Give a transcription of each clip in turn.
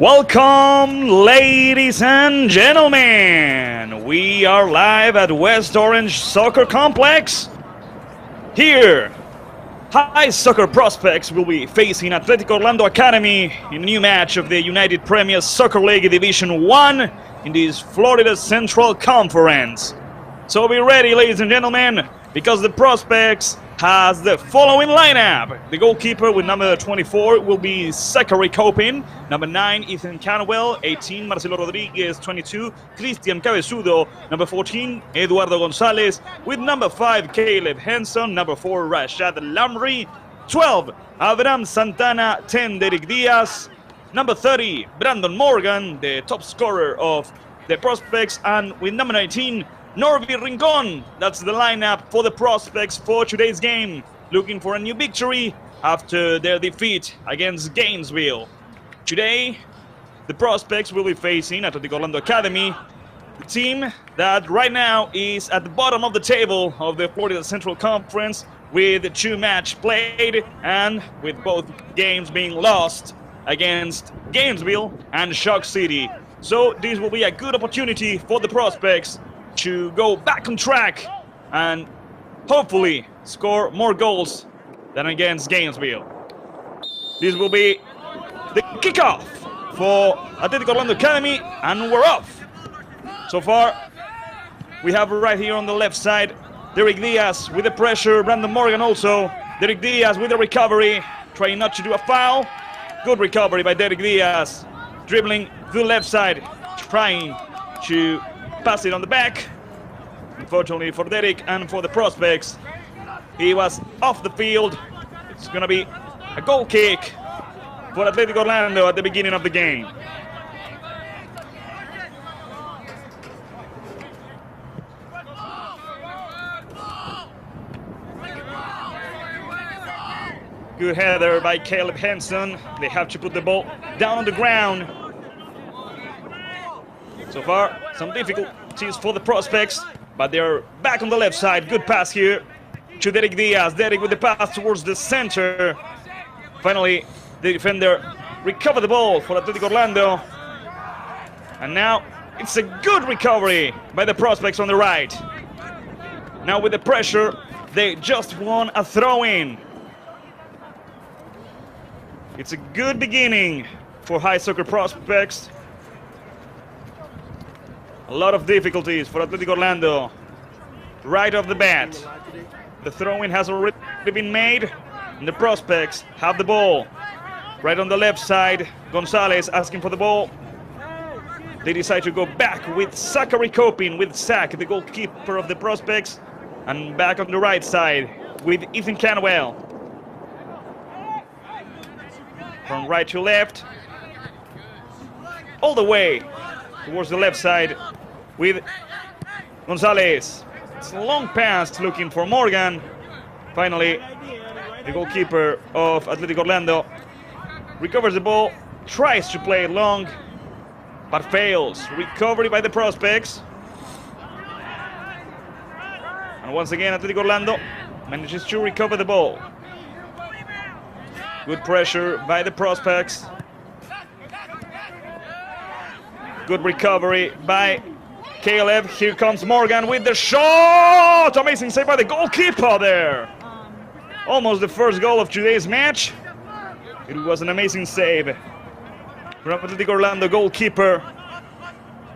Welcome, ladies and gentlemen. We are live at West Orange Soccer Complex. Here, high soccer prospects will be facing Atletico Orlando Academy in a new match of the United Premier Soccer League Division 1 in this Florida Central Conference. So be ready, ladies and gentlemen, because the prospects has the following lineup. The goalkeeper with number 24 will be Zachary Copin, number 9 Ethan Canwell, 18 Marcelo Rodriguez, 22 Cristian Cabezudo, number 14 Eduardo Gonzalez, with number 5 Caleb Henson, number 4 Rashad Lamry, 12 Abraham Santana, 10 Derek Diaz, number 30 Brandon Morgan, the top scorer of the prospects, and with number 19 Norby Rincon. That's the lineup for the prospects for today's game, looking for a new victory after their defeat against Gainesville. Today, the prospects will be facing Atletico Orlando Academy, the team that right now is at the bottom of the table of the Florida Central Conference with 2 matches played and with both games being lost against Gainesville and Shock City. So this will be a good opportunity for the prospects to go back on track and hopefully score more goals than against Gainesville. This will be the kickoff for Atletico Orlando Academy, and we're off. So far, we have right here on the left side Derek Diaz with the pressure, Brandon Morgan also. Derek Diaz with the recovery, trying not to do a foul. Good recovery by Derek Diaz, dribbling to the left side, trying to pass it on the back. Unfortunately for Derek and for the prospects, he was off the field. It's going to be a goal kick for Atletico Orlando at the beginning of the game. Good header by Caleb Henson. They have to put the ball down on the ground. So far, some difficulties for the prospects, but they're back on the left side. Good pass here to Derek Diaz. Derek with the pass towards the center. Finally, the defender recovered the ball for Atletico Orlando. And now it's a good recovery by the prospects on the right. Now with the pressure, they just won a throw-in. It's a good beginning for high soccer prospects. A lot of difficulties for Atletico Orlando right off the bat. The throw-in has already been made, and the prospects have the ball. Right on the left side, Gonzalez asking for the ball. They decide to go back with Zachary Copin, with Zach, the goalkeeper of the prospects, and back on the right side with Ethan Canwell. From right to left, all the way towards the left side with Gonzalez. It's a long pass looking for Morgan. Finally, the goalkeeper of Atletico Orlando recovers the ball, tries to play it long, but fails. Recovery by the prospects. And once again, Atletico Orlando manages to recover the ball. Good pressure by the prospects. Good recovery by Caleb. Here comes Morgan with the shot! Amazing save by the goalkeeper there. Almost the first goal of today's match. It was an amazing save from Atletico Orlando goalkeeper.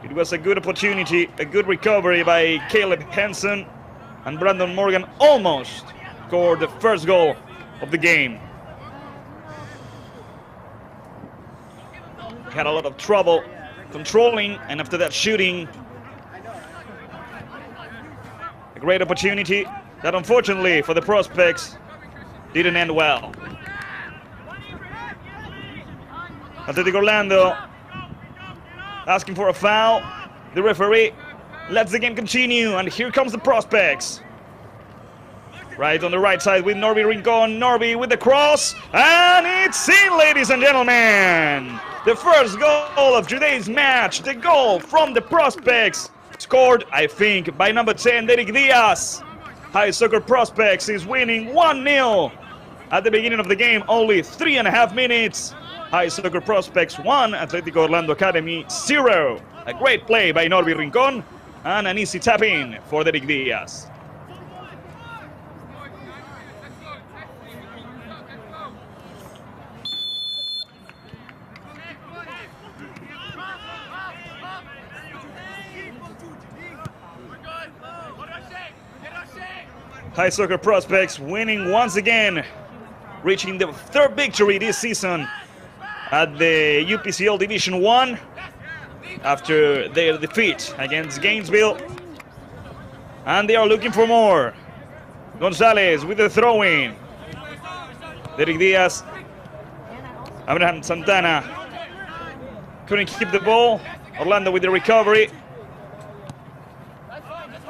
It was a good opportunity, a good recovery by Caleb Henson. And Brandon Morgan almost scored the first goal of the game. Had a lot of trouble controlling, and after that shooting, a great opportunity that unfortunately for the prospects didn't end well. Atletico Orlando asking for a foul. The referee lets the game continue, and here comes the prospects. Right on the right side with Norby Rincon. Norby with the cross, and it's in, ladies and gentlemen. The first goal of today's match, the goal from the prospects, scored, I think, by number 10, Derek Diaz. High Soccer Prospects is winning 1-0 at the beginning of the game, only 3.5 minutes. High Soccer Prospects 1, Atletico Orlando Academy 0. A great play by Norby Rincon and an easy tap in for Derek Diaz. High Soccer Prospects winning once again, reaching the third victory this season at the UPCL Division 1 after their defeat against Gainesville. And they are looking for more. Gonzalez with the throw-in. Derek Diaz. Abraham Santana couldn't keep the ball. Orlando with the recovery.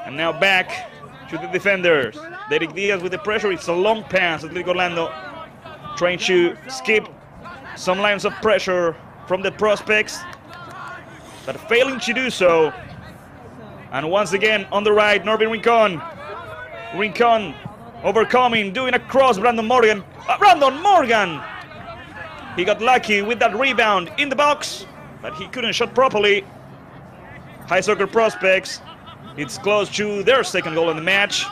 And now back to the defenders. Derek Diaz with the pressure. It's a long pass. Atletico Orlando trying to skip some lines of pressure from the prospects, but failing to do so. And once again on the right, Norby Rincon. Rincon overcoming, doing a cross. Brandon Morgan. He got lucky with that rebound in the box, but he couldn't shot properly. High Soccer Prospects, it's close to their second goal in the match.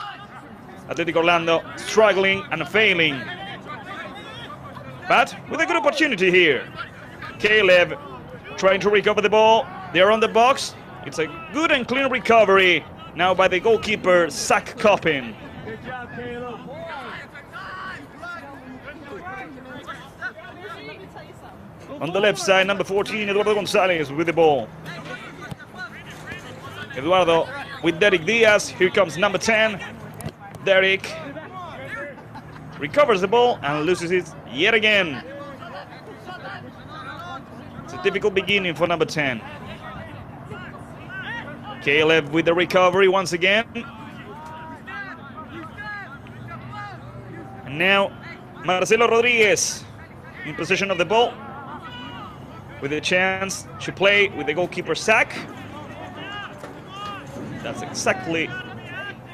Atletico Orlando struggling and failing, but with a good opportunity here. Caleb trying to recover the ball. They're on the box. It's a good and clean recovery now by the goalkeeper, Zach Coppin. Good job, Caleb. On the left side, number 14, Eduardo Gonzalez with the ball. Eduardo with Derek Diaz. Here comes number 10. Derek recovers the ball and loses it yet again. It's a difficult beginning for number 10. Caleb with the recovery once again. And now Marcelo Rodriguez in possession of the ball, with a chance to play with the goalkeeper Zach. That's exactly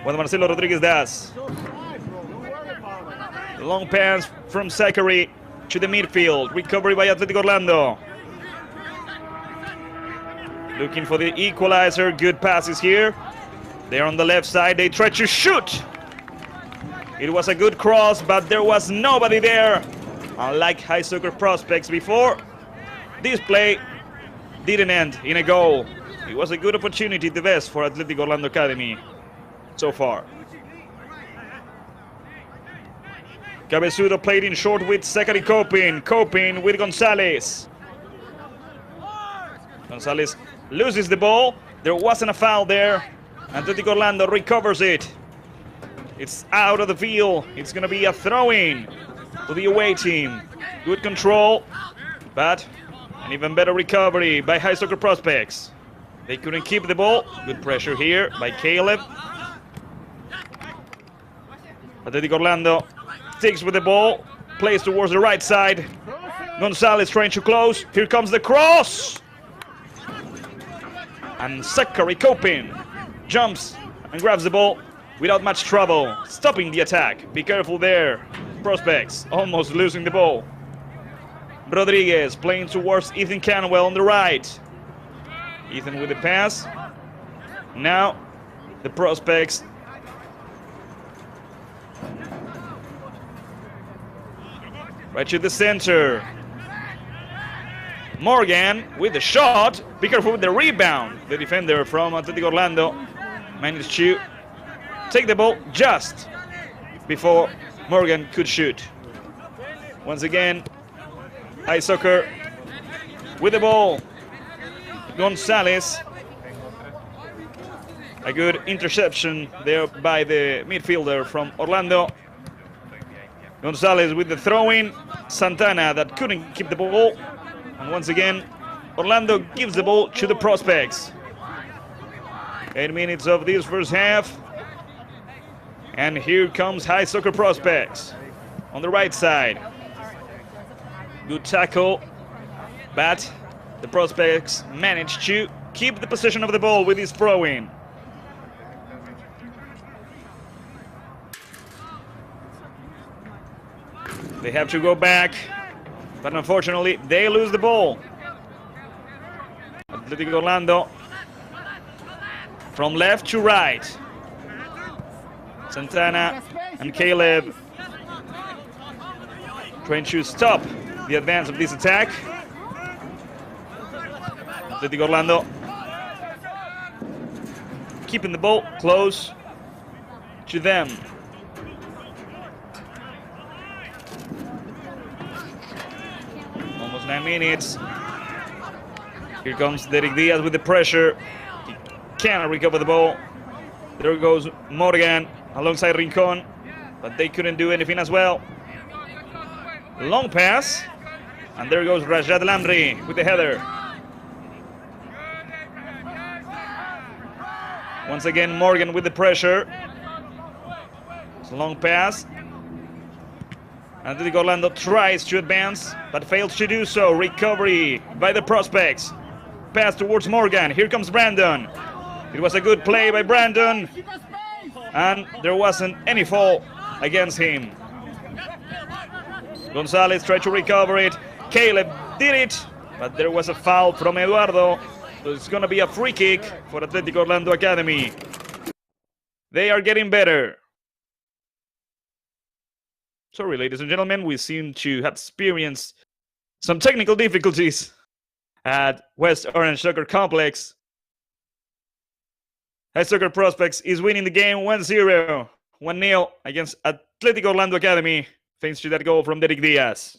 what Marcelo Rodriguez does. The long pass from Zachary to the midfield. Recovery by Atletico Orlando. Looking for the equalizer. Good passes here. They're on the left side. They try to shoot. It was a good cross, but there was nobody there. Unlike High Soccer Prospects before, this play didn't end in a goal. It was a good opportunity, the best for Atletico Orlando Academy so far. Cabezudo played in short with Zachary Copin. Copin with Gonzalez. Gonzalez loses the ball. There wasn't a foul there. Atletico Orlando recovers it. It's out of the field. It's going to be a throw-in to the away team. Good control, but an even better recovery by High Soccer Prospects. They couldn't keep the ball. Good pressure here by Caleb. Atletico Orlando sticks with the ball, plays towards the right side. Gonzalez trying to close. Here comes the cross. And Zachary Copin jumps and grabs the ball without much trouble, stopping the attack. Be careful there, Prospects, almost losing the ball. Rodriguez playing towards Ethan Canwell on the right. Ethan with the pass. Now the Prospects right to the center. Morgan with the shot. Be careful with the rebound. The defender from Atletico Orlando managed to take the ball just before Morgan could shoot. Once again, High Soccer with the ball. Gonzalez. A good interception there by the midfielder from Orlando. Gonzalez with the throw-in. Santana that couldn't keep the ball. And once again, Orlando gives the ball to the Prospects. 8 minutes of this first half. And here comes High Soccer Prospects on the right side. Good tackle, but the Prospects managed to keep the possession of the ball with his throw-in. They have to go back but unfortunately they lose the ball. Atletico Orlando from left to right. Santana and Caleb trying to stop the advance of this attack. Atletico Orlando keeping the ball close to them. Almost 9 minutes. Here comes Derek Diaz with the pressure. He cannot recover the ball. There goes Morgan alongside Rincon, but they couldn't do anything as well. Long pass, and there goes Rajat Lamri with the header. Once again, Morgan with the pressure. It's a long pass. Atletico Orlando tries to advance, but fails to do so. Recovery by the prospects. Pass towards Morgan. Here comes Brandon. It was a good play by Brandon, and there wasn't any fault against him. Gonzalez tried to recover it. Caleb did it, but there was a foul from Eduardo. So it's going to be a free kick for Atletico Orlando Academy. They are getting better. Sorry, ladies and gentlemen, we seem to have experienced some technical difficulties at West Orange Soccer Complex. High Soccer Prospects is winning the game 1-0, 1-0 against Atletico Orlando Academy, thanks to that goal from Derek Diaz.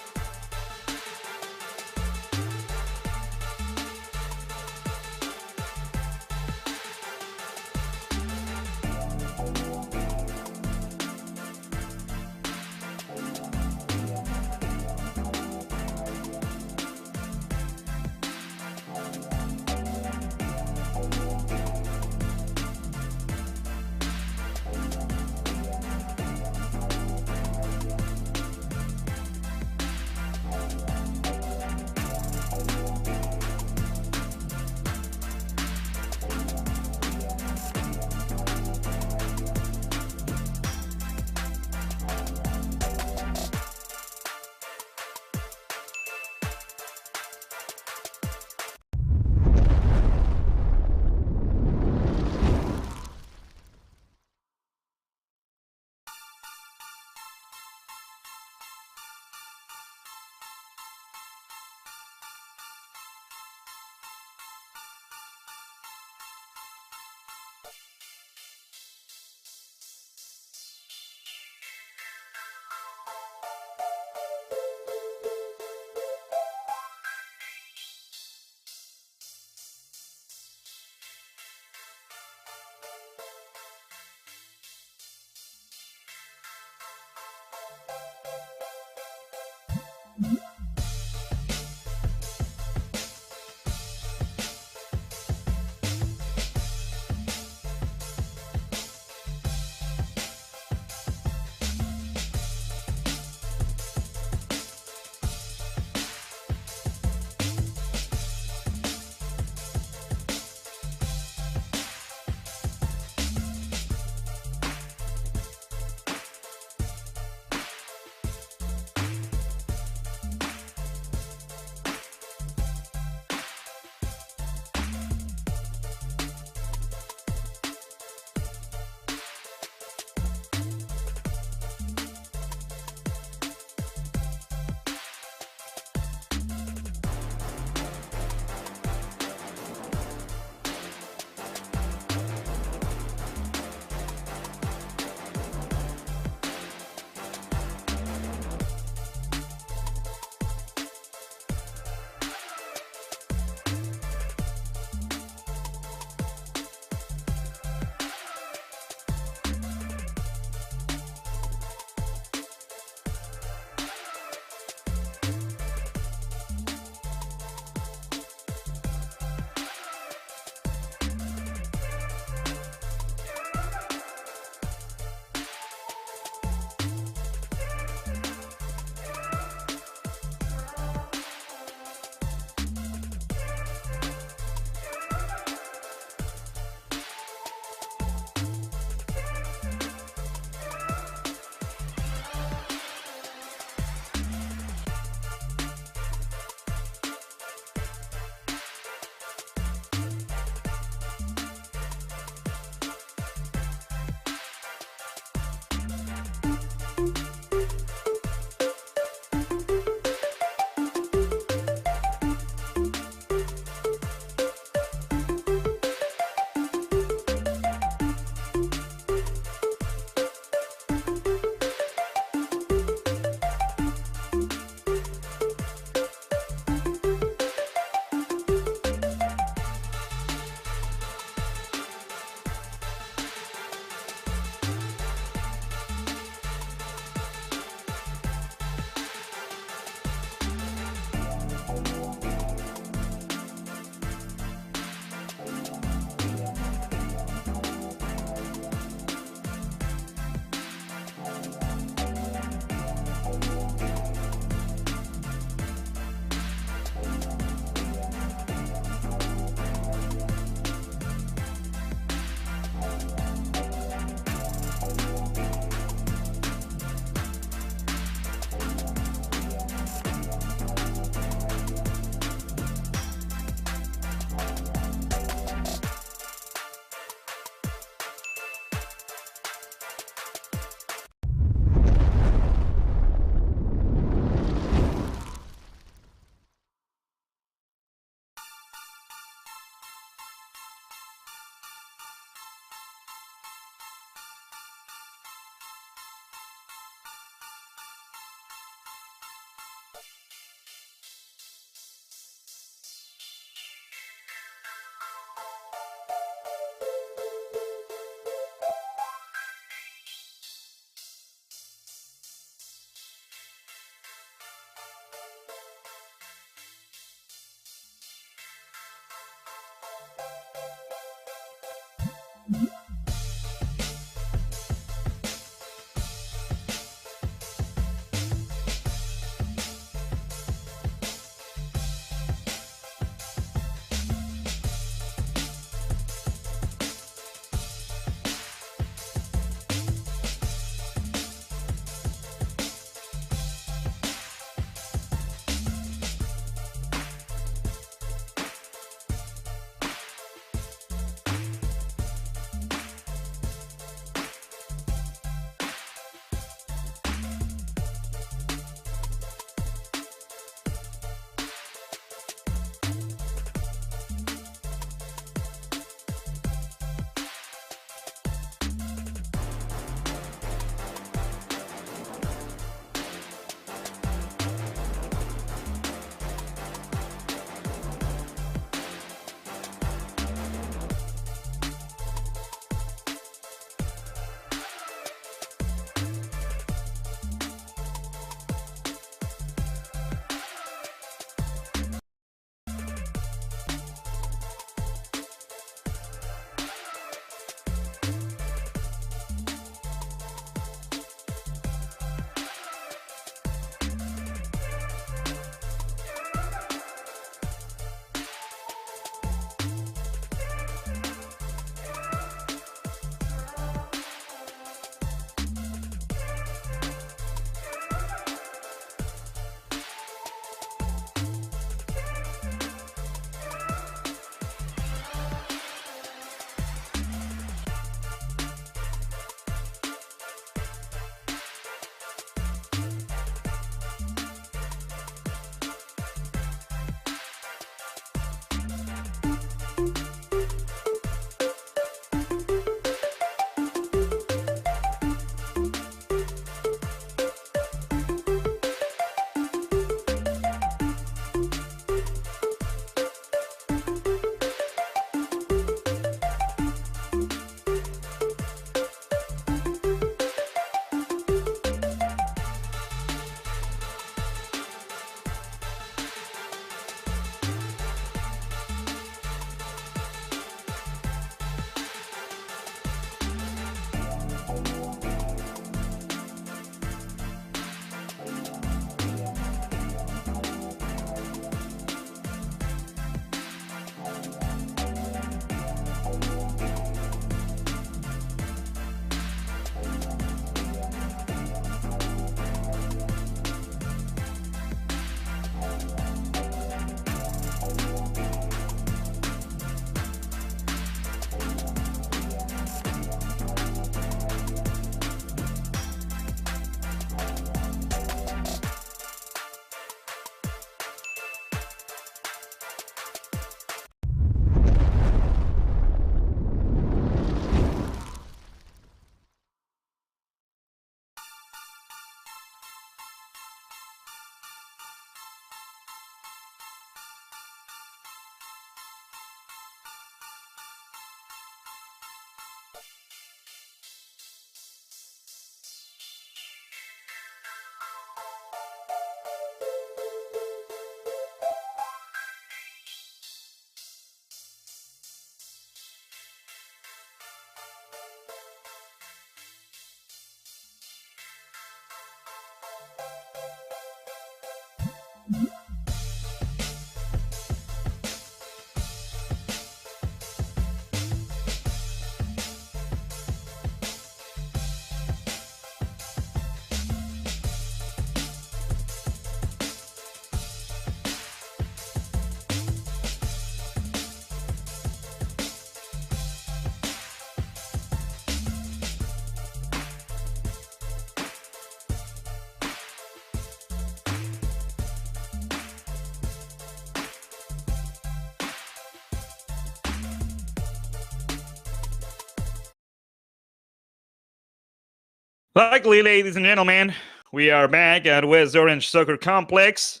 Luckily, ladies and gentlemen, we are back at West Orange Soccer Complex.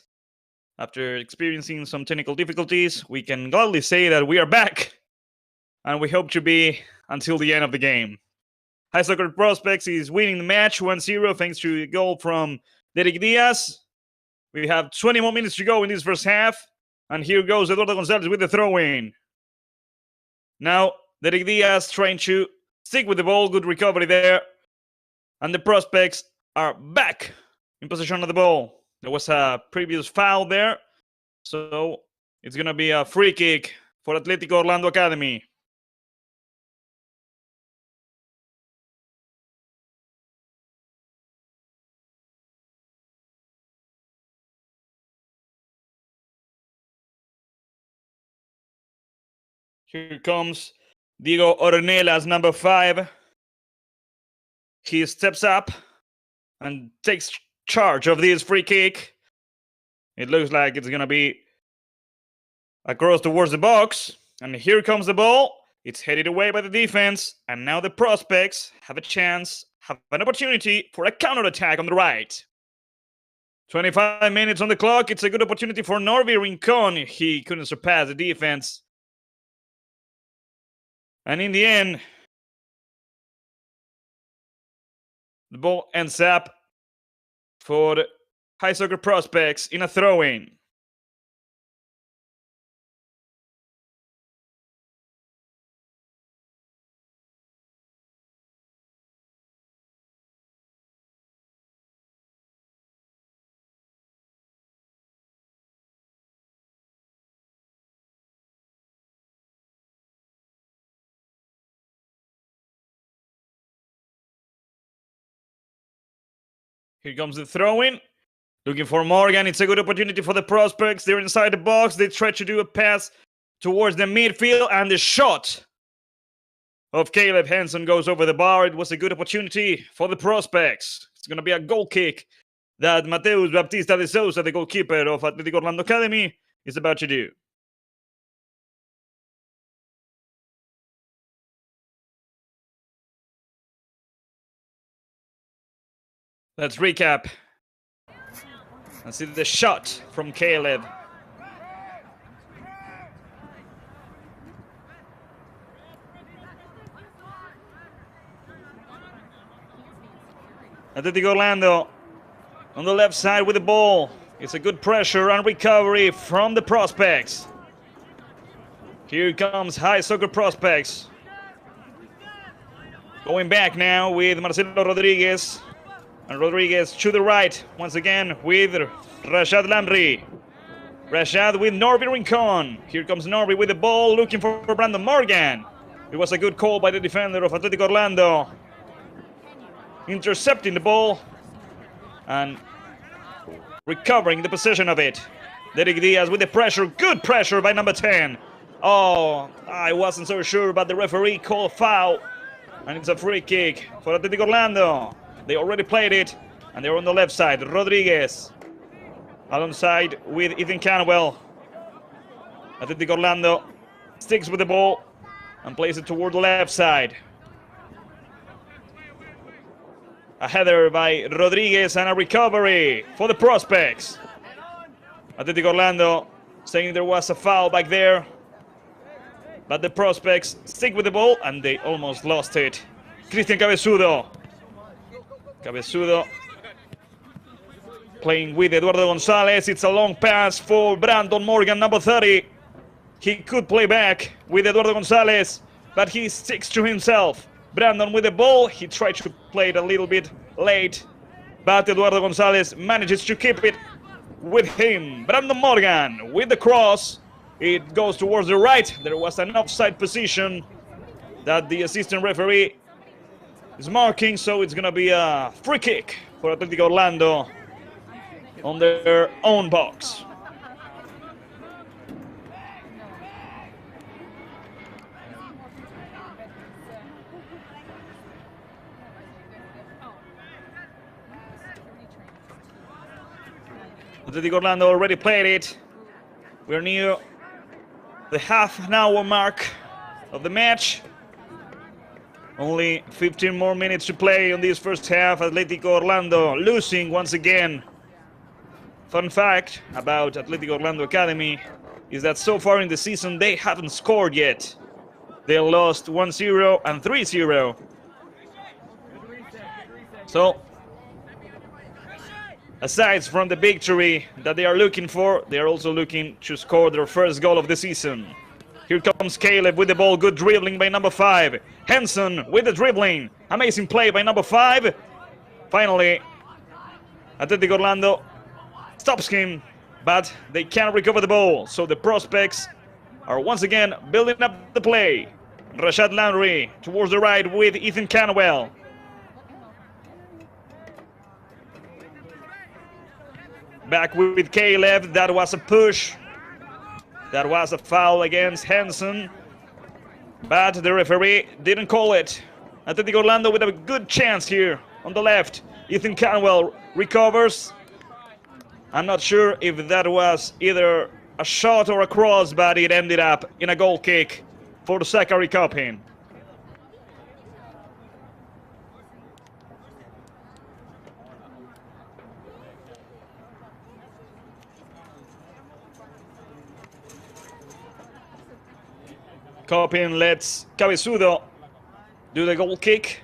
After experiencing some technical difficulties, we can gladly say that we are back, and we hope to be until the end of the game. High Soccer Prospects is winning the match 1-0 thanks to a goal from Derek Diaz. We have 20 more minutes to go in this first half, and here goes Eduardo Gonzalez with the throw-in. Now, Derek Diaz trying to stick with the ball, good recovery there. And the Prospects are back in possession of the ball. There was a previous foul there, so it's going to be a free kick for Atletico Orlando Academy. Here comes Diego Ornelas, number 5. He steps up and takes charge of this free kick. It looks like it's going to be across towards the box. And here comes the ball. It's headed away by the defense. And now the Prospects have a chance, have an opportunity for a counter-attack on the right. 25 minutes on the clock. It's a good opportunity for Norby Rincon. He couldn't surpass the defense. And in the end, the ball ends up for the High Soccer Prospects in a throw-in. Here comes the throw-in. Looking for Morgan. It's a good opportunity for the Prospects. They're inside the box. They try to do a pass towards the midfield. And the shot of Caleb Henson goes over the bar. It was a good opportunity for the Prospects. It's going to be a goal kick that Mateus Baptista de Souza, the goalkeeper of Atletico Orlando Academy, is about to do. Let's recap. Let's see the shot from Caleb. Atletico Orlando on the left side with the ball. It's a good pressure and recovery from the Prospects. Here comes High Soccer Prospects. Going back now with Marcelo Rodriguez. And Rodriguez to the right, once again with Rashad Lamry. Rashad with Norby Rincon. Here comes Norby with the ball, looking for Brandon Morgan. It was a good call by the defender of Atletico Orlando. Intercepting the ball and recovering the possession of it. Derek Diaz with the pressure, good pressure by number 10. Oh, I wasn't so sure, but the referee called foul. And it's a free kick for Atletico Orlando. They already played it, and they're on the left side. Rodriguez alongside with Ethan Canwell. Atletico Orlando sticks with the ball and plays it toward the left side. A header by Rodriguez and a recovery for the Prospects. Atletico Orlando saying there was a foul back there, but the Prospects stick with the ball, and they almost lost it. Cristian Cabezudo. Cabezudo playing with Eduardo Gonzalez. It's a long pass for Brandon Morgan, number 30. He could play back with Eduardo Gonzalez, but he sticks to himself. Brandon with the ball. He tried to play it a little bit late, but Eduardo Gonzalez manages to keep it with him. Brandon Morgan with the cross. It goes towards the right. There was an offside position that the assistant referee is marking, so it's going to be a free kick for Atletico Orlando on their own box. Atletico Orlando already played it. We're near the half an hour mark of the match. Only 15 more minutes to play on this first half. Atletico Orlando losing once again. Fun fact about Atletico Orlando Academy is that so far in the season they haven't scored yet. They lost 1-0 and 3-0. So, aside from the victory that they are looking for, they are also looking to score their first goal of the season. Here comes Caleb with the ball. Good dribbling by number 5. Henson with the dribbling. Amazing play by number 5. Finally, Atletico Orlando stops him, but they can't recover the ball. So the prospects are once again building up the play. Rashad Landry towards the right with Ethan Canwell. Back with Caleb. That was a push. That was a foul against Henson. But the referee didn't call it. Atletico Orlando with a good chance here on the left. Ethan Canwell recovers. I'm not sure if that was either a shot or a cross, but it ended up in a goal kick for the Zachary Copin. Copin lets Cabezudo do the goal kick.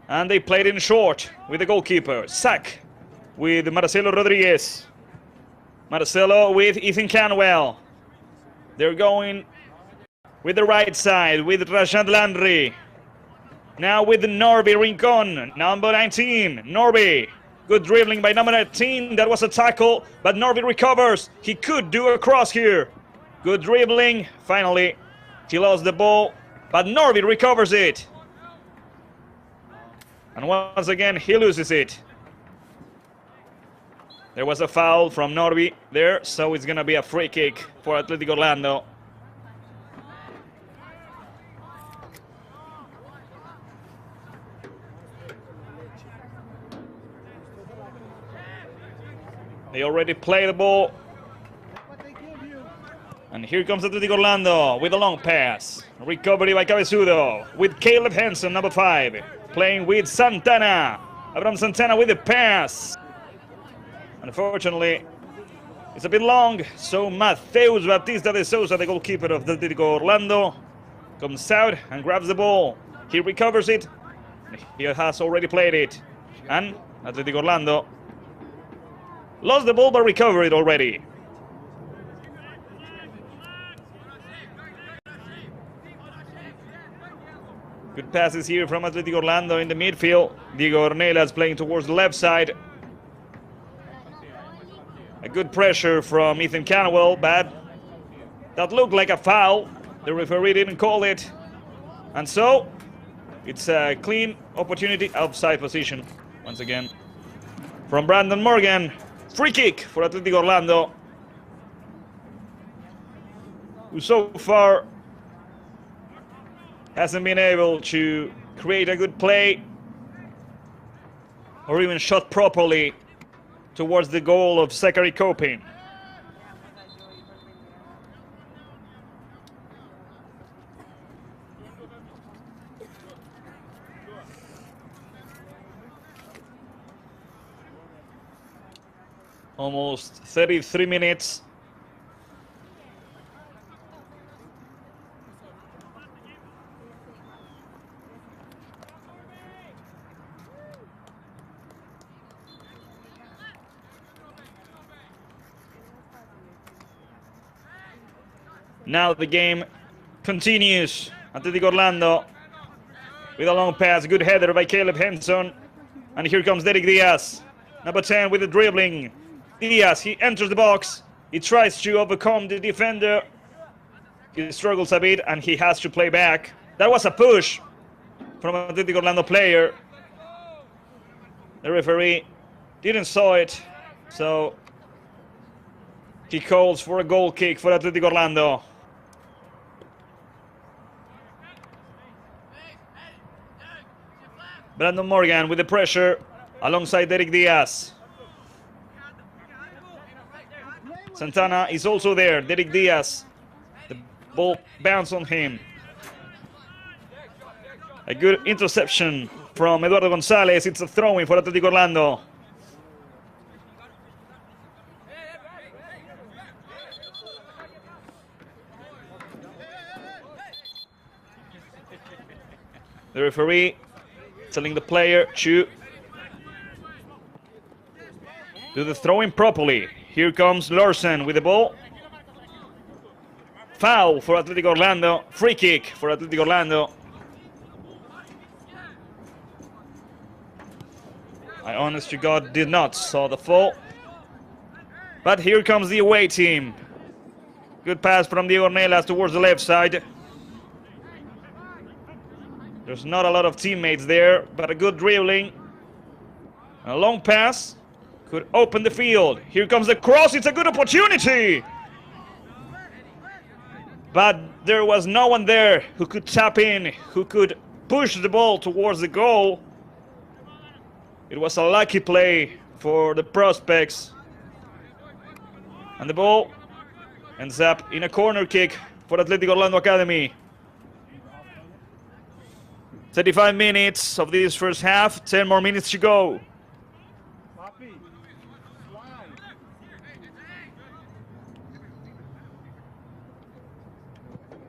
And they played in short with the goalkeeper. Sack with Marcelo Rodriguez. Marcelo with Ethan Canwell. They're going with the right side with Rashad Landry. Now with Norby Rincon, number 19. Norby. Good dribbling by number 19. That was a tackle, but Norby recovers. He could do a cross here. Good dribbling. Finally, he lost the ball, but Norby recovers it. And once again, he loses it. There was a foul from Norby there, so it's going to be a free kick for Atletico Orlando. They already play the ball. And here comes Atletico Orlando with a long pass. Recovery by Cabezudo with Caleb Henson, number 5. Playing with Santana. Abraham Santana with the pass. Unfortunately, it's a bit long. So Mateus Batista de Souza, the goalkeeper of Atletico Orlando, comes out and grabs the ball. He recovers it. He has already played it. And Atletico Orlando lost the ball but recovered it already. Good passes here from Atletico Orlando in the midfield. Diego Ornelas playing towards the left side. A good pressure from Ethan Canwell, but that looked like a foul. The referee didn't call it. And so, it's a clean opportunity outside position. Once again, from Brandon Morgan. Free kick for Atletico Orlando, who so far hasn't been able to create a good play or even shot properly towards the goal of Zachary Copin. Almost 33 minutes. Now the game continues. Atletico Orlando with a long pass. Good header by Caleb Henson. And here comes Derek Diaz. Number 10 with the dribbling. Diaz, he enters the box. He tries to overcome the defender. He struggles a bit and he has to play back. That was a push from an Atletico Orlando player. The referee didn't saw it, so he calls for a goal kick for Atletico Orlando. Brandon Morgan with the pressure alongside Derek Diaz. Santana is also there. Derek Diaz. The ball bounced on him. A good interception from Eduardo Gonzalez. It's a throw-in for Atletico Orlando. The referee telling the player to do the throw-in properly. Here comes Larsen with the ball. Foul for Atletico Orlando. Free kick for Atletico Orlando. I honest to God did not saw the fall. But here comes the away team. Good pass from Diego Ornelas towards the left side. There's not a lot of teammates there, but a good dribbling. A long pass could open the field. Here comes the cross. It's a good opportunity. But there was no one there who could tap in, who could push the ball towards the goal. It was a lucky play for the prospects. And the ball ends up in a corner kick for Atletico Orlando Academy. 35 minutes of this first half, 10 more minutes to go.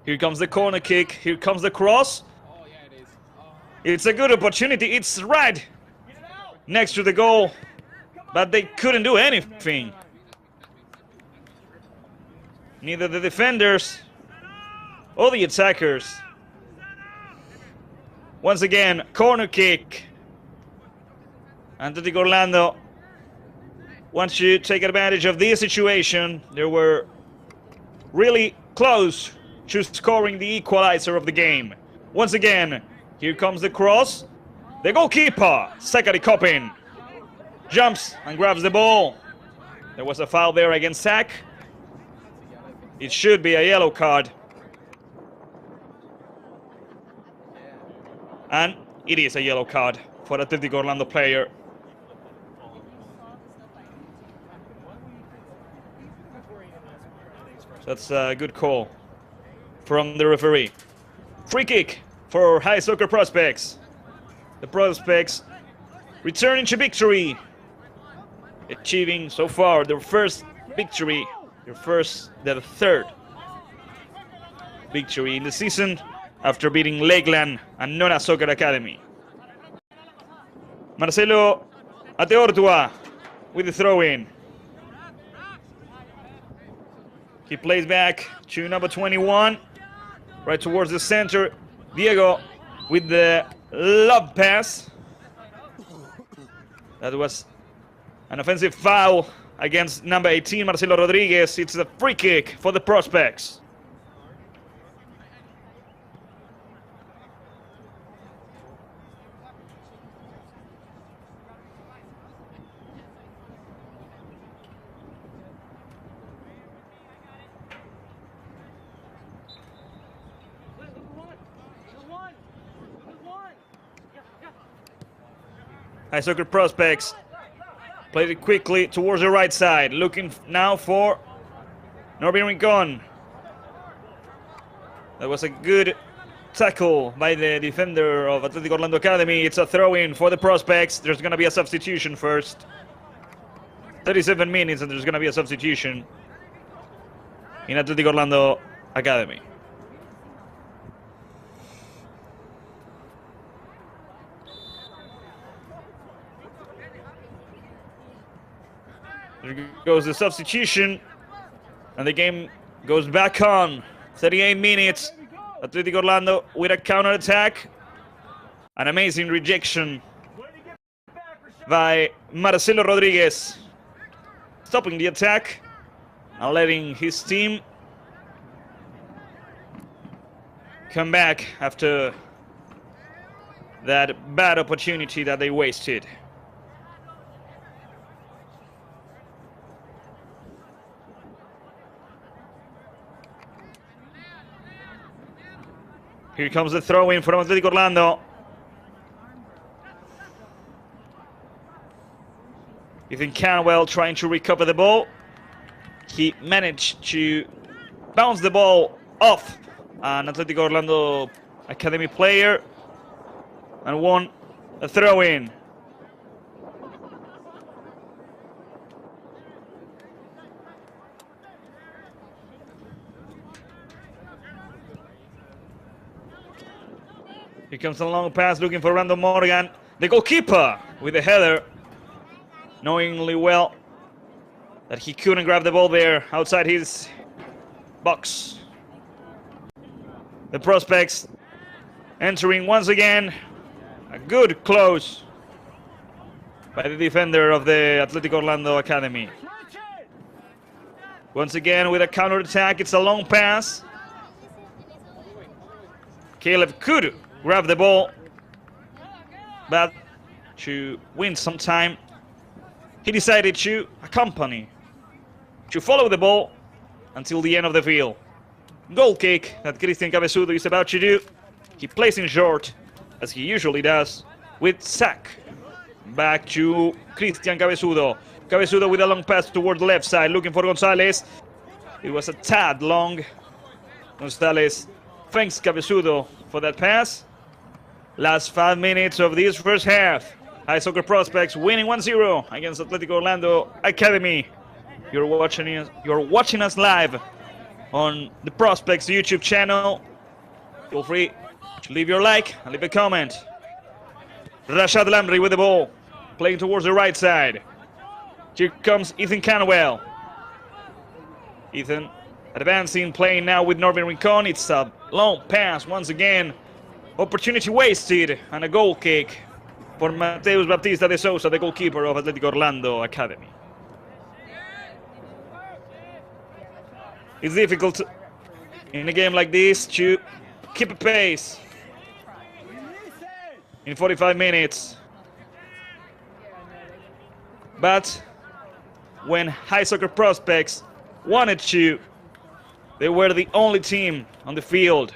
Here comes the corner kick, here comes the cross. It's a good opportunity, it's right next to the goal, but they couldn't do anything. Neither the defenders or the attackers. Once again, corner kick. Atletico Orlando wants to take advantage of this situation. They were really close to scoring the equalizer of the game. Once again, here comes the cross. The goalkeeper, Zachary Coppin, jumps and grabs the ball. There was a foul there against Zach. It should be a yellow card. And it is a yellow card for Atletico Orlando player. That's a good call from the referee. Free kick for High Soccer Prospects. The Prospects returning to victory. Achieving so far their first victory. Their third victory in the season after beating Lakeland and Nona Soccer Academy. Marcelo Ateortua with the throw-in. He plays back to number 21, right towards the center. Diego with the lob pass. That was an offensive foul against number 18, Marcelo Rodriguez. It's a free kick for the Prospects. High Soccer Prospects played it quickly towards the right side, looking now for Norbin Rincon. That was a good tackle by the defender of Atletico Orlando Academy. It's a throw-in for the Prospects. There's going to be a substitution first. 37 minutes and there's going to be a substitution in Atletico Orlando Academy. There goes the substitution, and the game goes back on. 38 minutes. Atletico Orlando with a counter-attack. An amazing rejection by Marcelo Rodriguez, stopping the attack and letting his team come back after that bad opportunity that they wasted. Here comes the throw-in from Atletico Orlando. Ethan Canwell trying to recover the ball. He managed to bounce the ball off an Atletico Orlando Academy player and won a throw-in. Here comes a long pass looking for Brandon Morgan. The goalkeeper with the header, knowingly well that he couldn't grab the ball there outside his box. The prospects entering once again. A good close by the defender of the Atletico Orlando Academy. Once again with a counter attack, it's a long pass. Caleb could grab the ball, but to win some time, he decided to accompany, to follow the ball until the end of the field. Goal kick that Cristian Cabezudo is about to do. He plays in short, as he usually does, with sack. Back to Cristian Cabezudo. Cabezudo with a long pass toward the left side, looking for Gonzalez. It was a tad long. Gonzalez thanks Cabezudo for that pass. Last 5 minutes of this first half. High Soccer Prospects winning 1-0 against Atletico Orlando Academy. You're watching us live on the Prospects YouTube channel. Feel free to leave your like and leave a comment. Rashad Lamry with the ball, playing towards the right side. Here comes Ethan Canwell. Ethan advancing, playing now with Norvin Rincon. It's a long pass once again. Opportunity wasted and a goal kick for Mateus Baptista de Sousa, the goalkeeper of Atletico Orlando Academy. It's difficult in a game like this to keep a pace in 45 minutes. But when High Soccer Prospects wanted to, they were the only team on the field.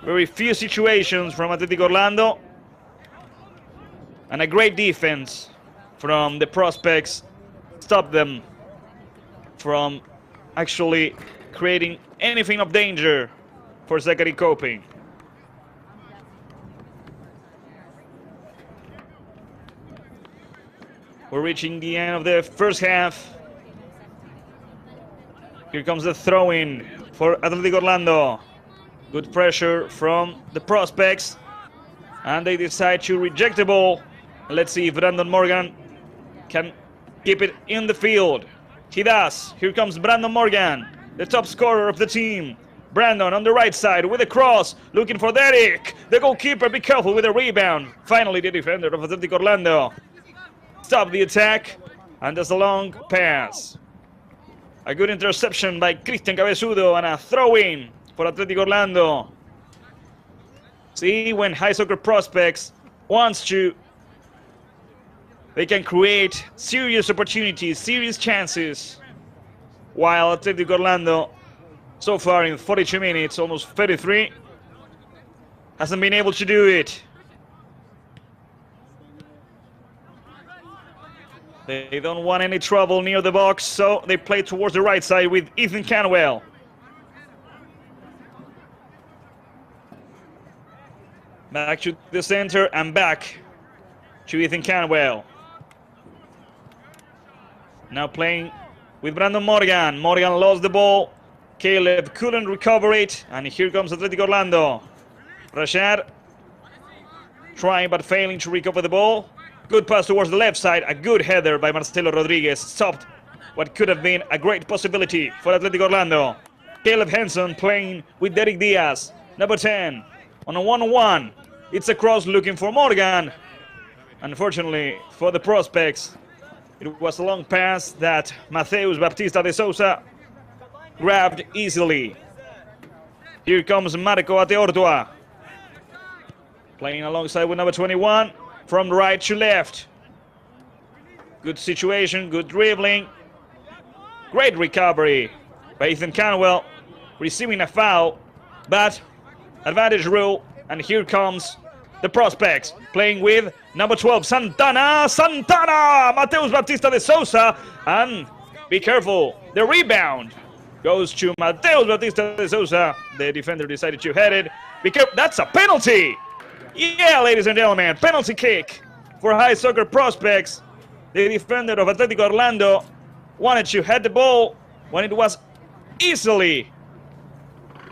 Very few situations from Atletico Orlando, and a great defense from the Prospects stopped them from actually creating anything of danger for Zachary Coping. We're reaching the end of the first half. Here comes the throw-in for Atletico Orlando. Good pressure from the Prospects, and they decide to reject the ball. Let's see if Brandon Morgan can keep it in the field. He does. Here comes Brandon Morgan, the top scorer of the team. Brandon on the right side with a cross, looking for Derek. The goalkeeper, be careful with the rebound. Finally, the defender of Atletico Orlando stopped the attack, and there's a long pass. A good interception by Cristian Cabezudo and a throw-in for Atletico Orlando. See, when High Soccer Prospects wants to, they can create serious opportunities, serious chances, while Atletico Orlando, so far in 42 minutes, almost 33, hasn't been able to do it. They don't want any trouble near the box, so they play towards the right side with Ethan Canwell. Back to the center and back to Ethan Canwell. Now playing with Brandon Morgan. Morgan lost the ball. Caleb couldn't recover it. And here comes Atletico Orlando. Rashad trying but failing to recover the ball. Good pass towards the left side. A good header by Marcelo Rodriguez. Stopped what could have been a great possibility for Atletico Orlando. Caleb Henson playing with Derek Diaz. Number 10 on a 1-on-1. It's a cross looking for Morgan. Unfortunately for the prospects, it was a long pass that Mateus Baptista de Souza grabbed easily. Here comes Marco Ateortua, playing alongside with number 21 from right to left. Good situation, good dribbling, great recovery by Ethan Canwell, receiving a foul, but advantage rule, and here comes the prospects, playing with number 12, Santana, Mateus Baptista de Souza, and be careful, the rebound goes to Mateus Baptista de Souza. The defender decided to head it. That's a penalty! Yeah, ladies and gentlemen, penalty kick for High Soccer Prospects. The defender of Atletico Orlando wanted to head the ball when it was easily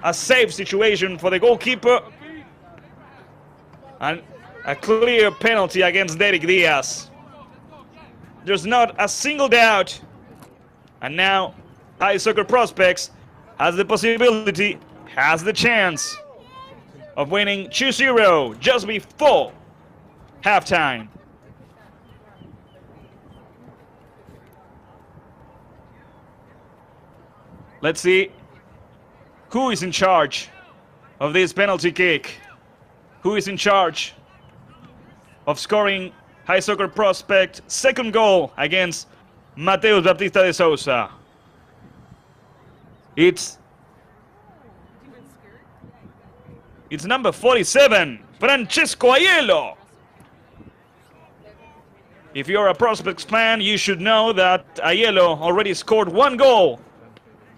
a safe situation for the goalkeeper. And a clear penalty against Derek Diaz. There's not a single doubt. And now High Soccer Prospects has the possibility, has the chance of winning 2-0 just before halftime. Let's see who is in charge of this penalty kick. Who is in charge of scoring High Soccer Prospect second goal against Mateus Baptista de Souza? It's number 47, Francesco Aiello. If you're a Prospects fan, you should know that Aiello already scored one goal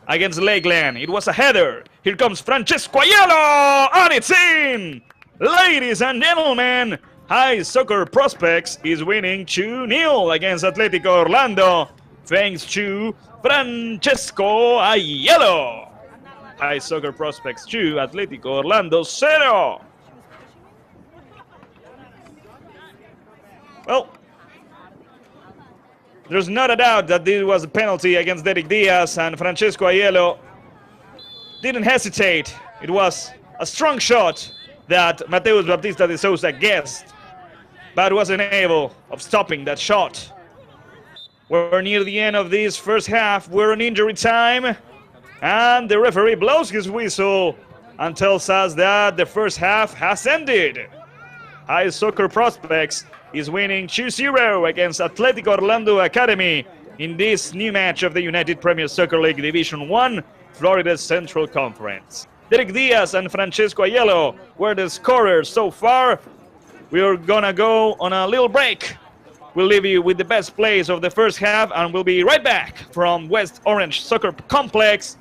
against Lakeland. It was a header. Here comes Francesco Aiello, and it's in! Ladies and gentlemen, High Soccer Prospects is winning 2-0 against Atletico Orlando, thanks to Francesco Aiello. High Soccer Prospects 2, Atletico Orlando 0. Well, there's not a doubt that this was a penalty against Derek Diaz, and Francesco Aiello didn't hesitate. It was a strong shot that Mateus Baptista de Souza guessed, but wasn't able of stopping that shot. We're near the end of this first half. We're in injury time, and the referee blows his whistle and tells us that the first half has ended. High Soccer Prospects is winning 2-0 against Atletico Orlando Academy in this new match of the United Premier Soccer League Division 1 Florida Central Conference. Derek Diaz and Francesco Aiello were the scorers so far. We're gonna go on a little break. We'll leave you with the best plays of the first half, and we'll be right back from West Orange Soccer Complex.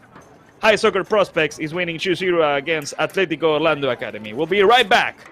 High Soccer Prospects is winning 2-0 against Atletico Orlando Academy. We'll be right back.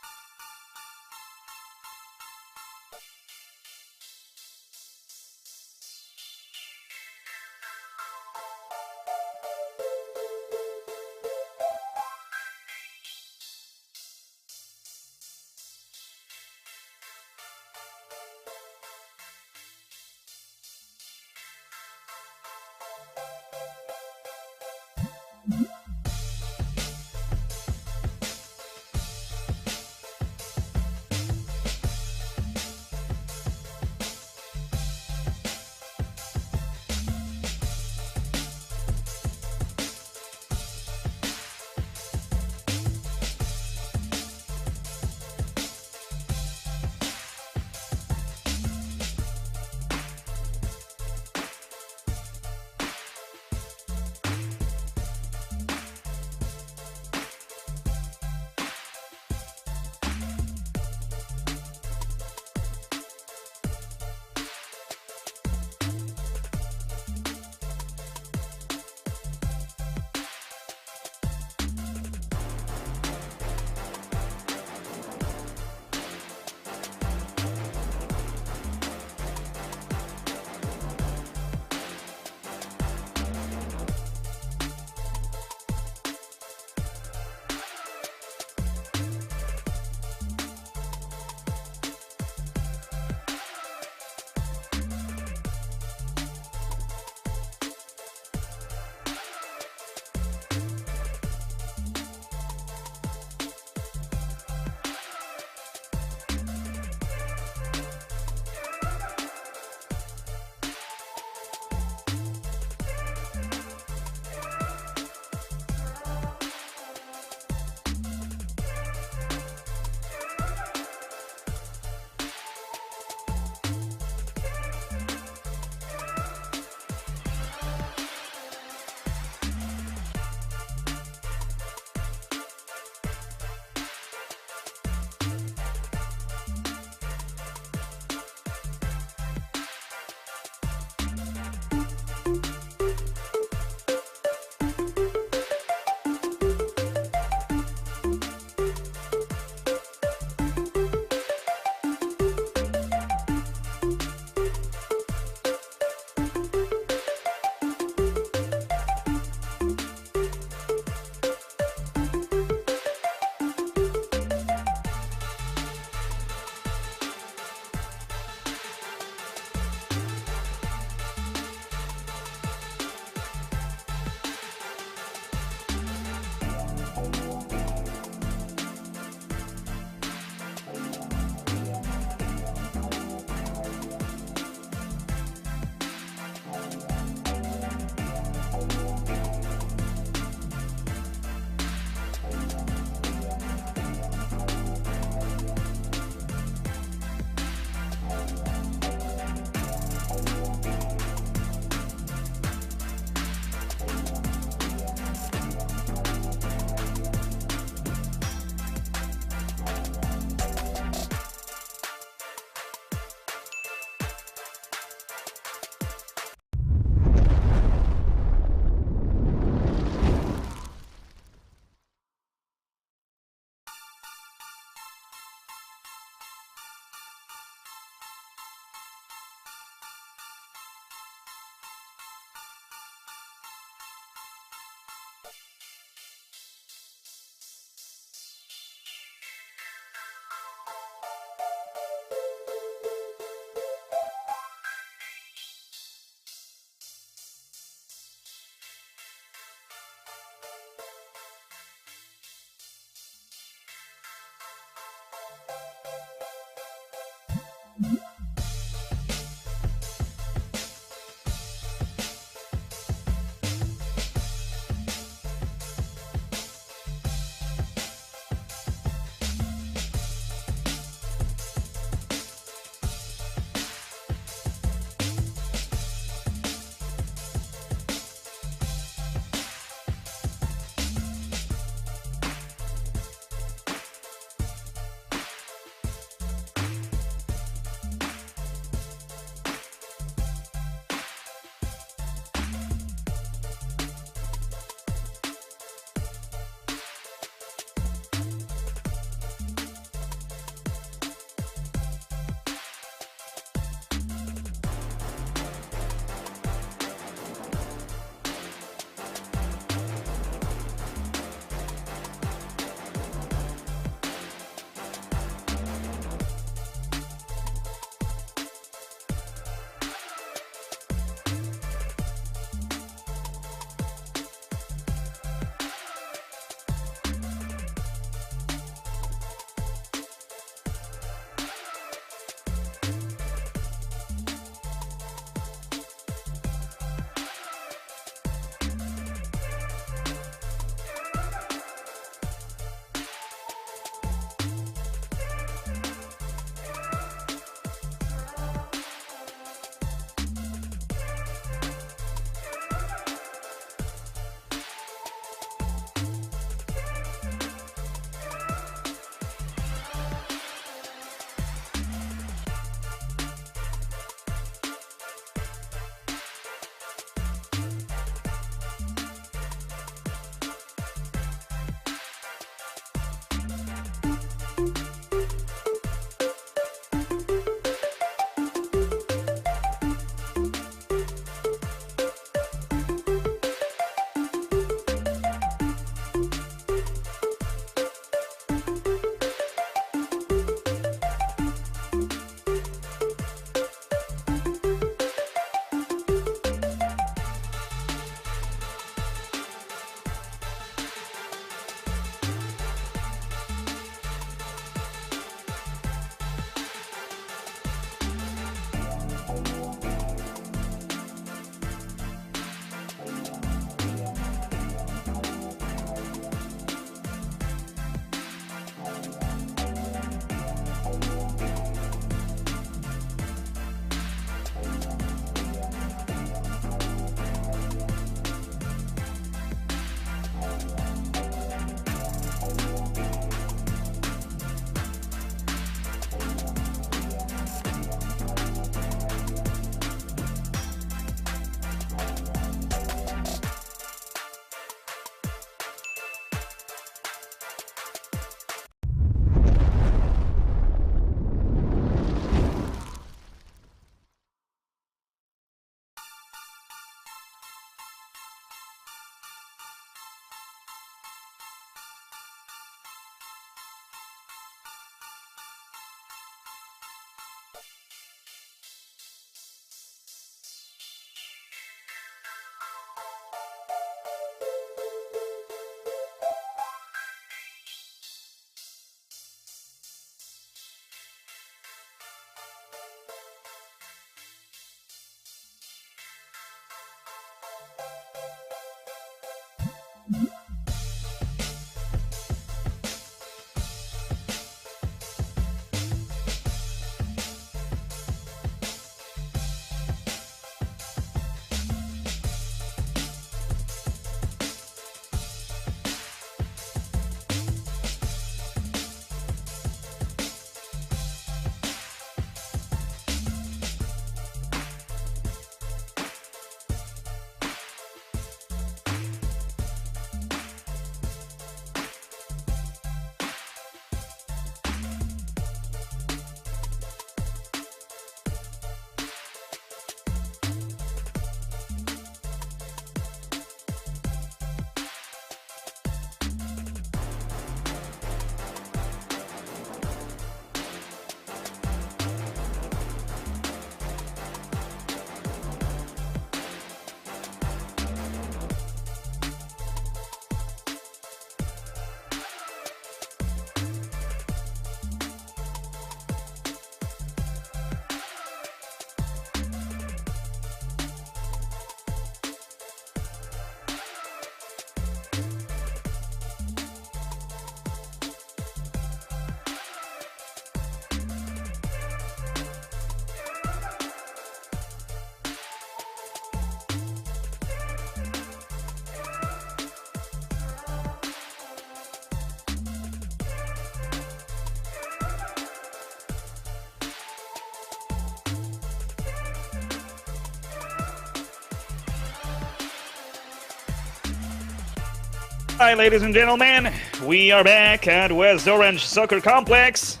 Hi, ladies and gentlemen. We are back at West Orange Soccer Complex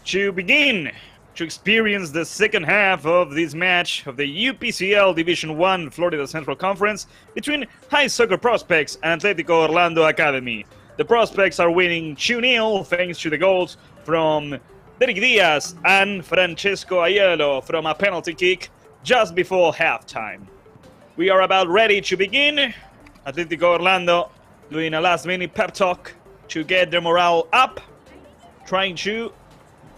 to begin to experience the second half of this match of the UPCL Division 1 Florida Central Conference between High Soccer Prospects and Atletico Orlando Academy. The Prospects are winning 2-0 thanks to the goals from Derek Diaz and Francesco Aiello from a penalty kick just before halftime. We are about ready to begin. Atletico Orlando doing a last-minute pep talk to get their morale up, trying to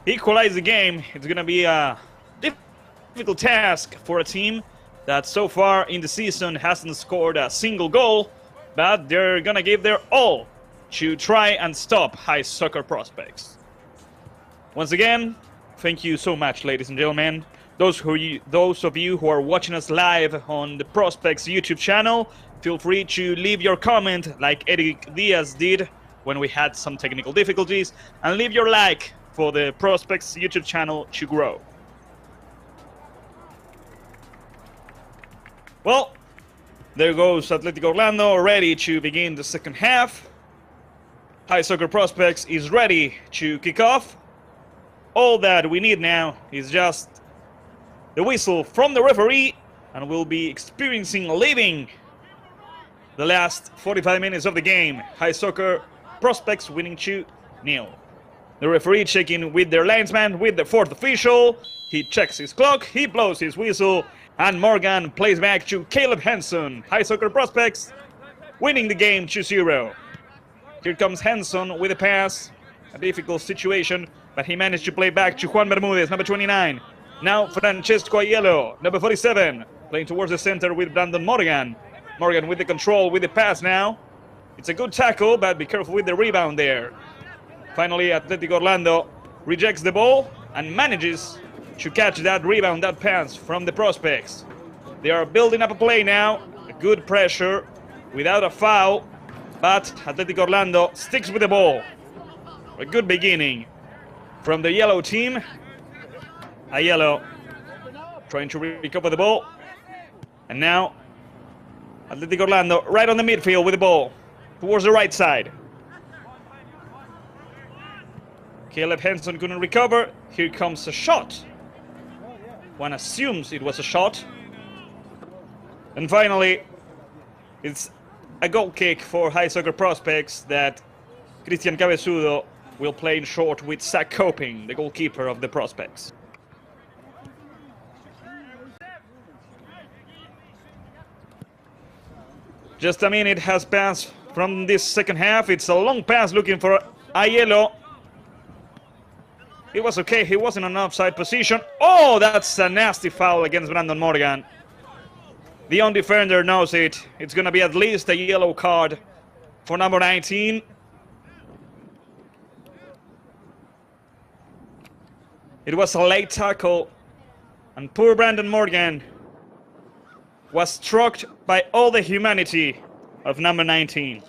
equalize the game. It's going to be a difficult task for a team that so far in the season hasn't scored a single goal, but they're going to give their all to try and stop High Soccer Prospects. Once again, thank you so much, ladies and gentlemen. Those of you who are watching us live on the Prospects YouTube channel, feel free to leave your comment like Eric Diaz did when we had some technical difficulties, and leave your like for the Prospects YouTube channel to grow. Well, there goes Atletico Orlando, ready to begin the second half. High Soccer Prospects is ready to kick off. All that we need now is just the whistle from the referee, and we'll be living the last 45 minutes of the game. High Soccer Prospects winning 2-0. The referee checking with their linesman, with the fourth official. He checks his clock, he blows his whistle, and Morgan plays back to Caleb Henson. High Soccer Prospects winning the game 2-0. Here comes Henson with a pass. A difficult situation, but he managed to play back to Juan Bermudez, number 29. Now Francesco Aiello, number 47, playing towards the center with Brandon Morgan. Morgan with the control, with the pass now. It's a good tackle, but be careful with the rebound there. Finally, Atletico Orlando rejects the ball and manages to catch that rebound, that pass from the Prospects. They are building up a play now. A good pressure without a foul, but Atletico Orlando sticks with the ball. A good beginning from the yellow team. Aiello trying to recover the ball. And now Atletico Orlando right on the midfield with the ball towards the right side. Caleb Henson couldn't recover. Here comes a shot. One assumes it was a shot. And finally, it's a goal kick for High Soccer Prospects that Cristian Cabezudo will play in short with Zach Coping, the goalkeeper of the Prospects. Just a minute has passed from this second half. It's a long pass looking for Aiello. It was okay. He was in an offside position. Oh, that's a nasty foul against Brandon Morgan. The young defender knows it. It's going to be at least a yellow card for number 19. It was a late tackle, and poor Brandon Morgan was struck by all the humanity of number 19.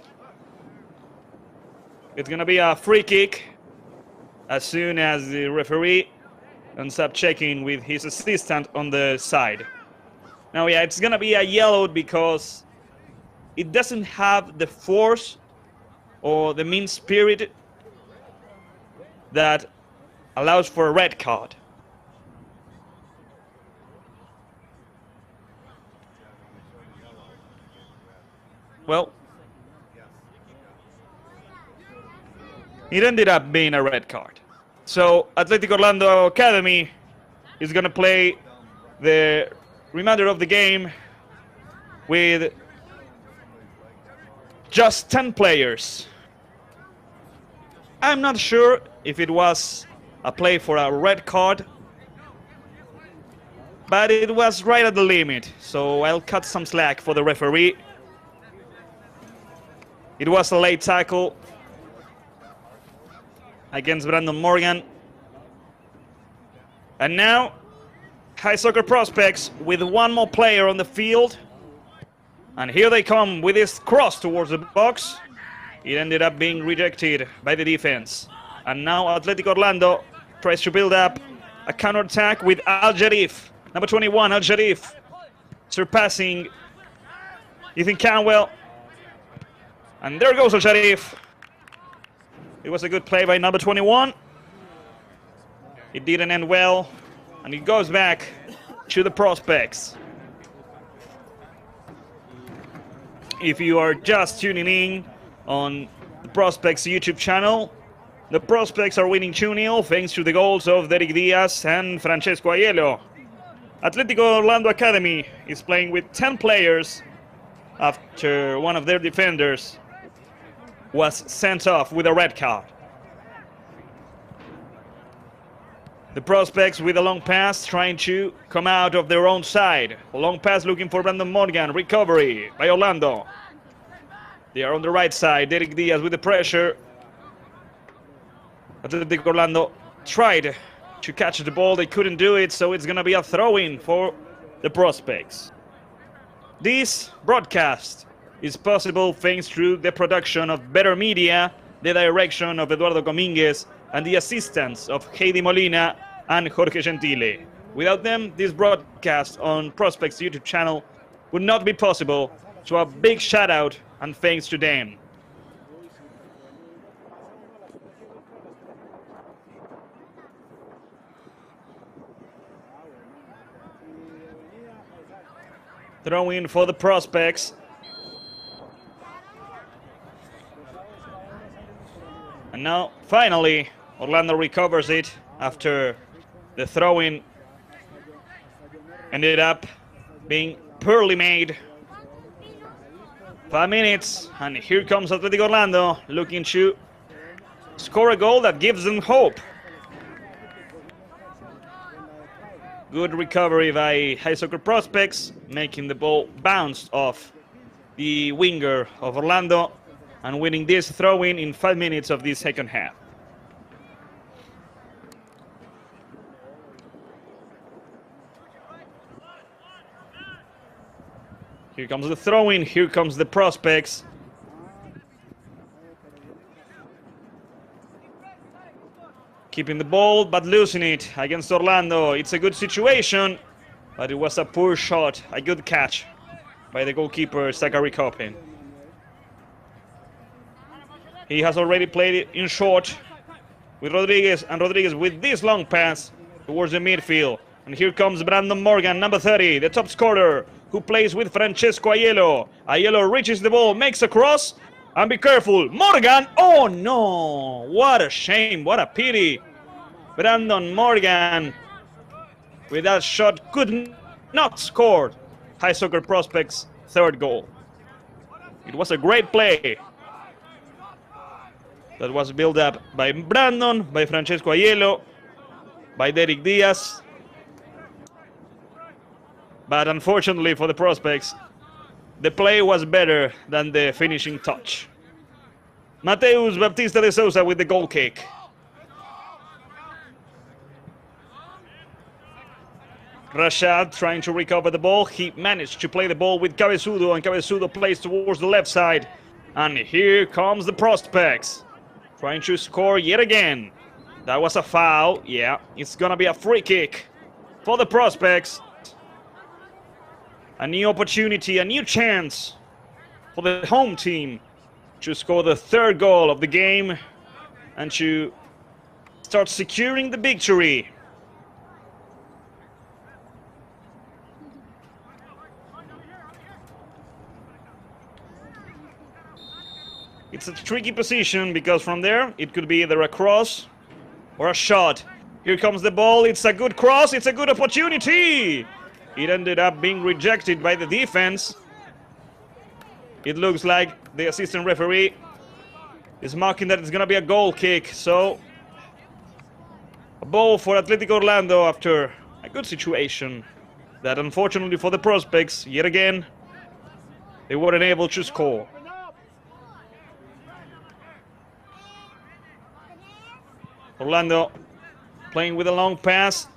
It's going to be a free kick as soon as the referee ends up checking with his assistant on the side. Now, yeah, it's going to be a yellow because it doesn't have the force or the mean spirit that allows for a red card. Well, it ended up being a red card. So Atletico Orlando Academy is going to play the remainder of the game with just 10 players. I'm not sure if it was a play for a red card, but it was right at the limit, so I'll cut some slack for the referee. It was a late tackle against Brandon Morgan. And now, High Soccer Prospects with one more player on the field. And here they come with this cross towards the box. It ended up being rejected by the defense. And now Atletico Orlando tries to build up a counter-attack with Al Jarif. Number 21, Al Jarif, surpassing Ethan Canwell. And there goes Al Jarif. It was a good play by number 21. It didn't end well, and it goes back to the Prospects. If you are just tuning in on the Prospects YouTube channel, the Prospects are winning 2-0 thanks to the goals of Derek Diaz and Francesco Aiello. Atletico Orlando Academy is playing with 10 players after one of their defenders was sent off with a red card. The Prospects with a long pass trying to come out of their own side. A long pass looking for Brandon Morgan. Recovery by Orlando. They are on the right side. Derek Diaz with the pressure. Atletico Orlando tried to catch the ball. They couldn't do it, so it's going to be a throw-in for the Prospects. This broadcast is possible thanks to the production of Better Media, the direction of Eduardo Comínguez, and the assistance of Heidi Molina and Jorge Gentile. Without them, this broadcast on Prospects YouTube channel would not be possible, so a big shout out and thanks to them. Throw in for the Prospects. And now, finally, Orlando recovers it after the throw-in ended up being poorly made. 5 minutes, and here comes Atletico Orlando looking to score a goal that gives them hope. Good recovery by High Soccer Prospects, making the ball bounce off the winger of Orlando and winning this throw-in in 5 minutes of the second half. Here comes the throw-in, here comes the Prospects. Keeping the ball, but losing it against Orlando. It's a good situation, but it was a poor shot, a good catch by the goalkeeper, Zachary Coppin. He has already played it in short with Rodriguez, and Rodriguez with this long pass towards the midfield. And here comes Brandon Morgan, number 30, the top scorer, who plays with Francesco Aiello. Aiello reaches the ball, makes a cross, and be careful, Morgan! Oh no! What a shame, what a pity. Brandon Morgan, with that shot, could not score High Soccer Prospects' third goal. It was a great play that was built up by Brandon, by Francesco Aiello, by Derek Diaz. But unfortunately for the Prospects, the play was better than the finishing touch. Mateus Baptista de Souza with the goal kick. Rashad trying to recover the ball. He managed to play the ball with Cabezudo, and Cabezudo plays towards the left side. And here comes the prospects, trying to score yet again. That was a foul. Yeah, it's gonna be a free kick for the prospects. A new opportunity, a new chance for the home team to score the third goal of the game and to start securing the victory. It's a tricky position because from there it could be either a cross or a shot. Here comes the ball. It's a good cross. It's a good opportunity. It ended up being rejected by the defense. It looks like the assistant referee is marking that it's going to be a goal kick. So a ball for Atletico Orlando after a good situation that unfortunately for the prospects, yet again, they weren't able to score. Orlando playing with a long pass.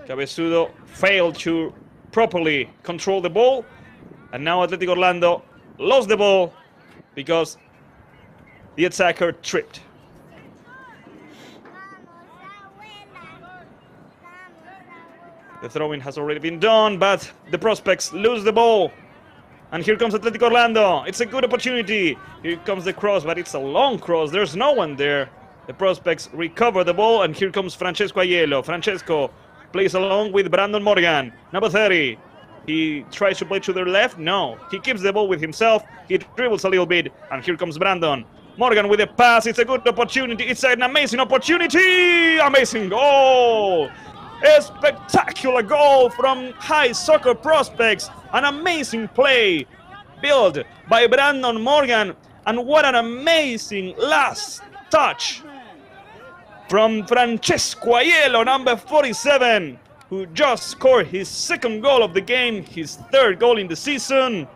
Cabezudo failed to properly control the ball. And now Atletico Orlando lost the ball because the attacker tripped. The throw-in has already been done, but the prospects lose the ball. And here comes Atletico Orlando. It's a good opportunity. Here comes the cross, but it's a long cross. There's no one there. The prospects recover the ball, and here comes Francesco Aiello. Francesco plays along with Brandon Morgan, number 30. He tries to play to the left. No, he keeps the ball with himself. He dribbles a little bit, and here comes Brandon. Morgan with a pass. It's a good opportunity. It's an amazing opportunity. Amazing goal. A spectacular goal from High Soccer Prospects. An amazing play built by Brandon Morgan. And what an amazing last touch from Francesco Aiello, number 47, who just scored his second goal of the game, his third goal in the season.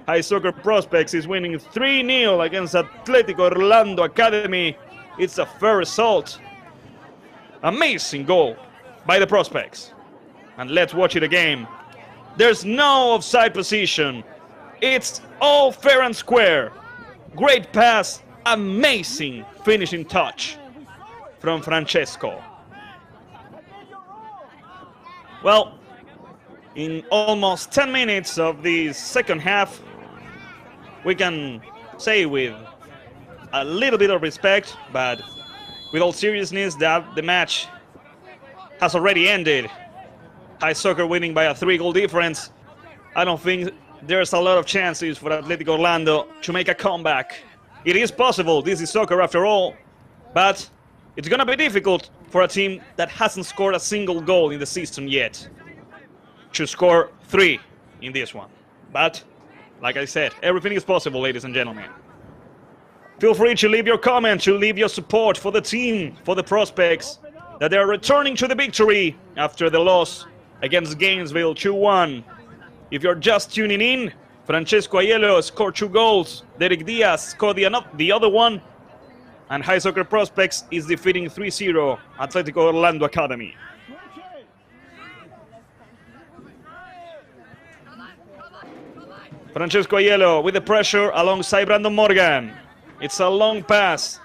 High Soccer Prospects is winning 3-0 against Atletico Orlando Academy. It's a fair result. Amazing goal by the Prospects. And let's watch it again. There's no offside position. It's all fair and square. Great pass, amazing finishing touch from Francesco. Well, in almost 10 minutes of the second half, we can say with a little bit of respect, but with all seriousness, that the match has already ended. High Soccer winning by a 3-goal difference. I don't think there's a lot of chances for Atletico Orlando to make a comeback. It is possible, this is soccer after all, but it's gonna be difficult for a team that hasn't scored a single goal in the season yet to score 3 in this one. But, like I said, everything is possible, ladies and gentlemen. Feel free to leave your comments, to leave your support for the team, for the Prospects, that they are returning to the victory after the loss against Gainesville 2-1. If you're just tuning in, Francesco Aiello scored 2 goals, Derek Diaz scored the other one, and High Soccer Prospects is defeating 3-0 Atletico Orlando Academy. Francesco Aiello with the pressure alongside Brandon Morgan. It's a long pass.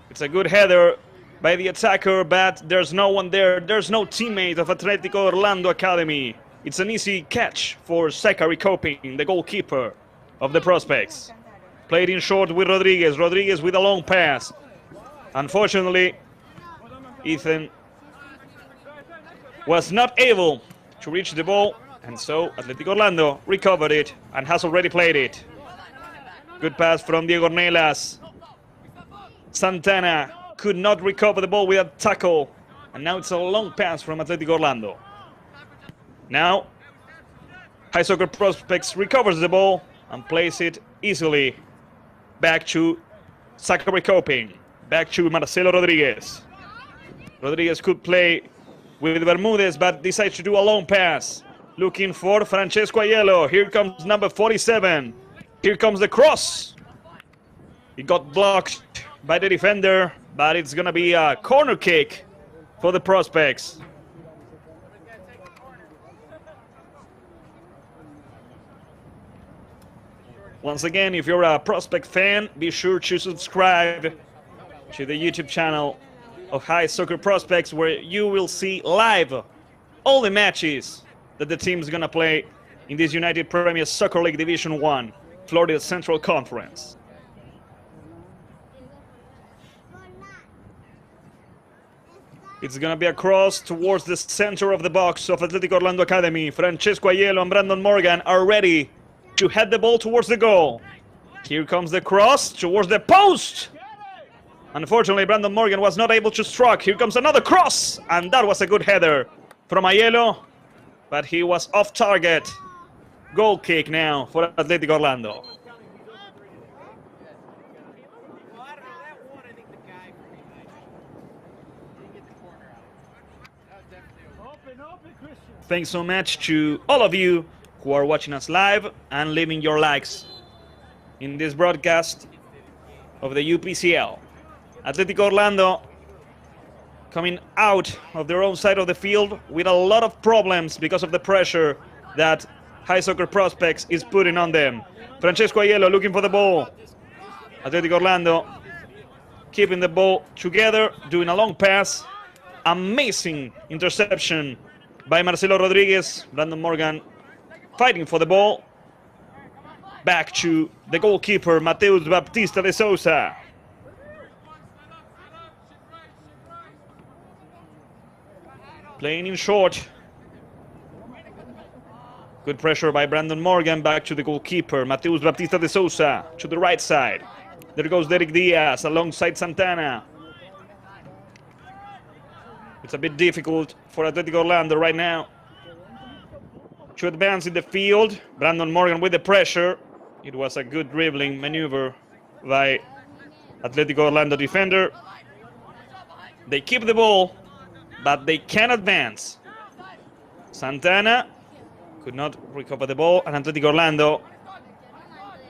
It's a good header by the attacker, but there's no one there. There's no teammate of Atletico Orlando Academy. It's an easy catch for Zachary Coping, the goalkeeper of the Prospects. Played in short with Rodriguez. Rodriguez with a long pass. Unfortunately, Ethan was not able to reach the ball, and so Atletico Orlando recovered it and has already played it. Good pass from Diego Ornelas. Santana could not recover the ball with a tackle, and now it's a long pass from Atletico Orlando. Now, High Soccer Prospects recovers the ball and plays it easily back to Zachary Coping, back to Marcelo Rodriguez. Rodriguez could play with Bermudez, but decides to do a long pass, looking for Francesco Aiello. Here comes number 47. Here comes the cross. It got blocked by the defender, but it's gonna be a corner kick for the prospects. Once again, if you're a prospect fan, be sure to subscribe to the YouTube channel of High Soccer Prospects, where you will see live all the matches that the team is gonna play in this United Premier Soccer League Division 1, Florida Central Conference. It's gonna be a cross towards the center of the box of Atletico Orlando Academy. Francesco Aiello and Brandon Morgan are ready to head the ball towards the goal. Here comes the cross towards the post. Unfortunately, Brandon Morgan was not able to strike. Here comes another cross, and that was a good header from Aiello, but he was off target. Goal kick now for Atletico Orlando. Thanks so much to all of you who are watching us live and leaving your likes in this broadcast of the UPCL. Atletico Orlando coming out of their own side of the field with a lot of problems because of the pressure that High Soccer Prospects is putting on them. Francesco Aiello looking for the ball. Atletico Orlando keeping the ball together, doing a long pass. Amazing interception by Marcelo Rodriguez. Brandon Morgan fighting for the ball. Back to the goalkeeper, Mateus Baptista de Souza. Playing in short. Good pressure by Brandon Morgan. Back to the goalkeeper, Mateus Baptista de Souza, to the right side. There goes Derek Diaz alongside Santana. It's a bit difficult for Atletico Orlando right now to advance in the field. Brandon Morgan with the pressure. It was a good dribbling maneuver by Atletico Orlando defender. They keep the ball, but they can advance. Santana could not recover the ball, and Atletico Orlando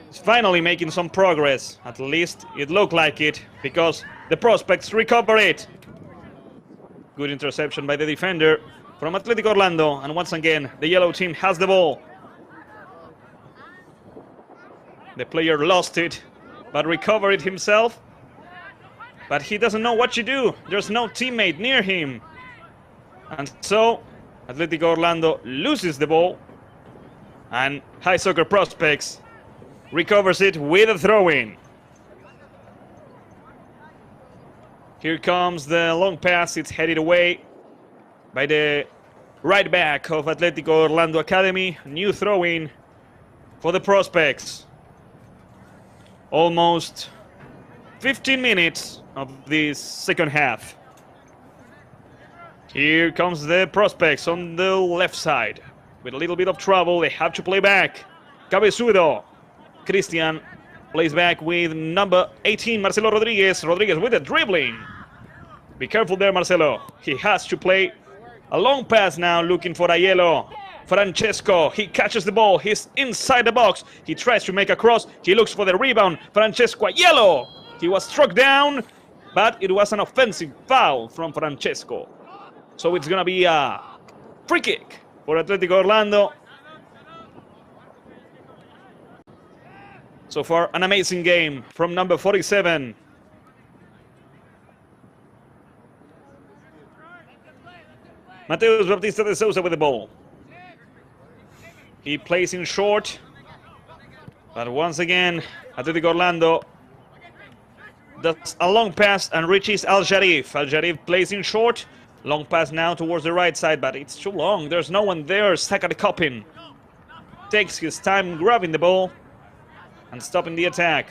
is finally making some progress. At least it looked like it, because the prospects recover it. Good interception by the defender from Atletico Orlando, and once again the yellow team has the ball. The player lost it, but recovered it himself. But he doesn't know what to do. There's no teammate near him. And so Atletico Orlando loses the ball, and High Soccer Prospects recovers it with a throw-in. Here comes the long pass. It's headed away by the right back of Atletico Orlando Academy. New throw-in for the Prospects. Almost 15 minutes of this second half. Here comes the Prospects on the left side. With a little bit of trouble, they have to play back. Cabezudo. Christian plays back with number 18, Marcelo Rodriguez. Rodriguez with the dribbling. Be careful there, Marcelo. He has to play a long pass now, looking for Aiello. Francesco, he catches the ball. He's inside the box. He tries to make a cross. He looks for the rebound. Francesco Aiello. He was struck down, but it was an offensive foul from Francesco. So it's going to be a free kick for Atletico Orlando. So far, an amazing game from number 47. Mateus Baptista de Souza with the ball. He plays in short. But once again, Atletico Orlando does a long pass and reaches Al Jarif. Al Jarif plays in short. Long pass now towards the right side, but it's too long. There's no one there. Acad Kopin takes his time grabbing the ball and stopping the attack.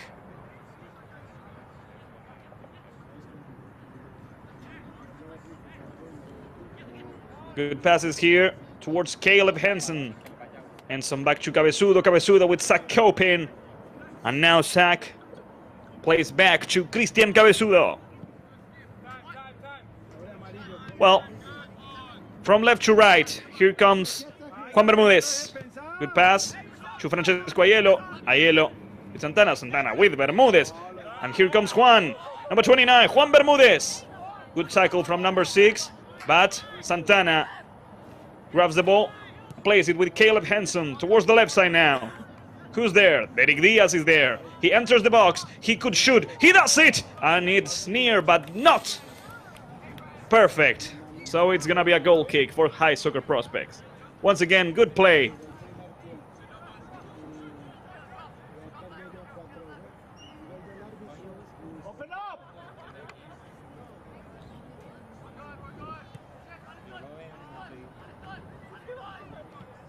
Good passes here towards Caleb Henson. Henson back to Cabezudo. Cabezudo with Zach Kopin. And now Zach plays back to Christian Cabezudo. Well, from left to right, here comes Juan Bermudez. Good pass to Francesco Aiello. Aiello It's Santana. Santana with Bermudez. And here comes Juan. Number 29, Juan Bermudez. Good tackle from number 6. But Santana grabs the ball. Plays it with Caleb Henson towards the left side now. Who's there? Derek Diaz is there. He enters the box. He could shoot. He does it! And it's near, but not perfect. So it's gonna be a goal kick for High Soccer Prospects. Once again, good play.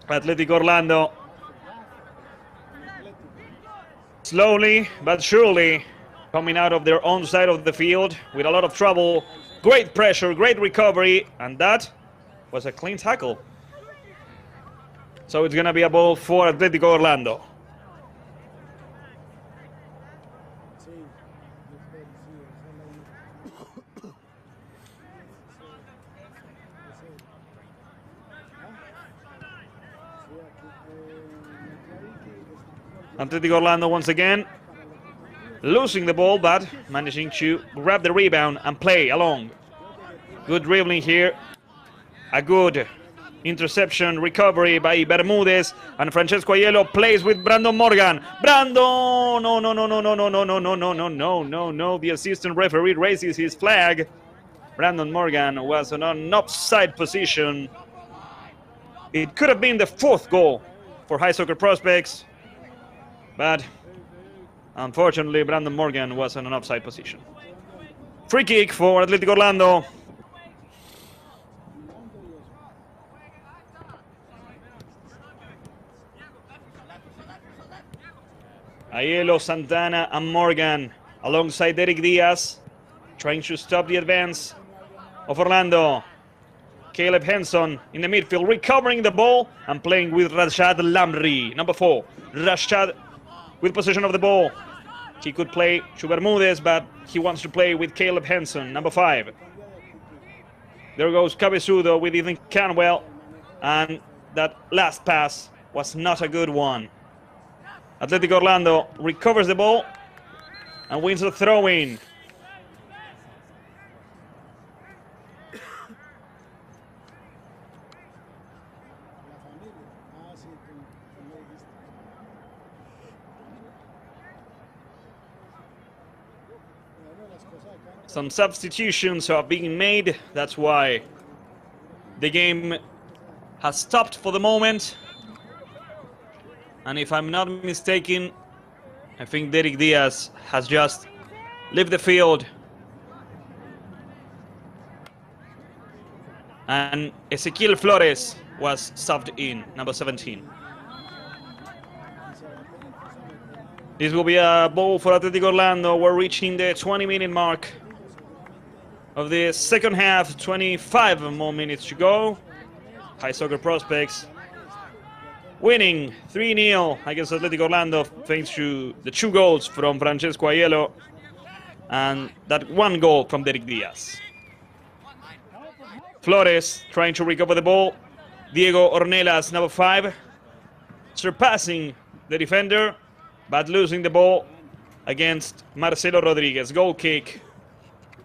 Atletico Orlando. Slowly but surely coming out of their own side of the field with a lot of trouble. Great pressure, great recovery, and that was a clean tackle. So it's gonna be a ball for Atletico Orlando. Atletico Orlando once again losing the ball, but managing to grab the rebound and play along. Good dribbling here. A good interception recovery by Bermudez, and Francesco Aiello plays with Brandon Morgan. Brandon! No, no, no, no, no, no, no, no, no, no, no, no, no, no. The assistant referee raises his flag. Brandon Morgan was in an offside position. It could have been the 4th goal for High Soccer Prospects, but unfortunately Brandon Morgan was in an offside position. Free kick for Atletico Orlando. Aiello, Santana, and Morgan alongside Derek Diaz, trying to stop the advance of Orlando. Caleb Henson in the midfield, recovering the ball and playing with Rashad Lamri, number 4. Rashad with possession of the ball. He could play to Bermudez, but he wants to play with Caleb Henson, number 5. There goes Cabezudo with Ethan Canwell, and that last pass was not a good one. Atletico Orlando recovers the ball and wins the throw-in. Some substitutions are being made. That's why the game has stopped for the moment. And if I'm not mistaken, I think Derek Diaz has just left the field. And Ezequiel Flores was subbed in, number 17. This will be a ball for Atletico Orlando. We're reaching the 20-minute mark of the second half. 25 more minutes to go. High Soccer Prospects winning 3-0 against Atletico Orlando thanks to the 2 goals from Francesco Aiello and that 1 goal from Derek Diaz. Flores trying to recover the ball. Diego Ornelas, number 5, surpassing the defender, but losing the ball against Marcelo Rodriguez. Goal kick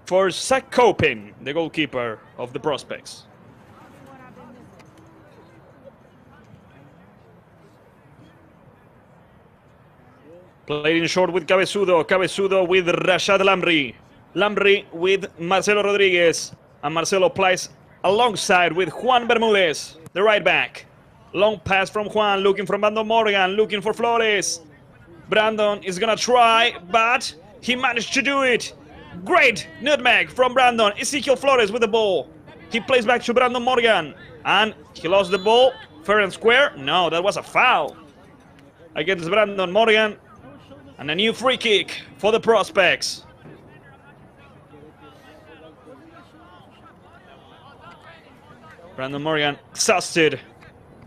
for Zach Copen, the goalkeeper of the Prospects. Played in short with Cabezudo. Cabezudo with Rashad Lamri. Lamri with Marcelo Rodriguez. And Marcelo plays alongside with Juan Bermudez, the right back. Long pass from Juan, looking for Brandon Morgan, looking for Flores. Brandon is gonna try, but he managed to do it. Great nutmeg from Brandon. Ezequiel Flores with the ball. He plays back to Brandon Morgan. And he lost the ball. Fair and square. No, that was a foul against Brandon Morgan. And a new free kick for the Prospects. Brandon Morgan exhausted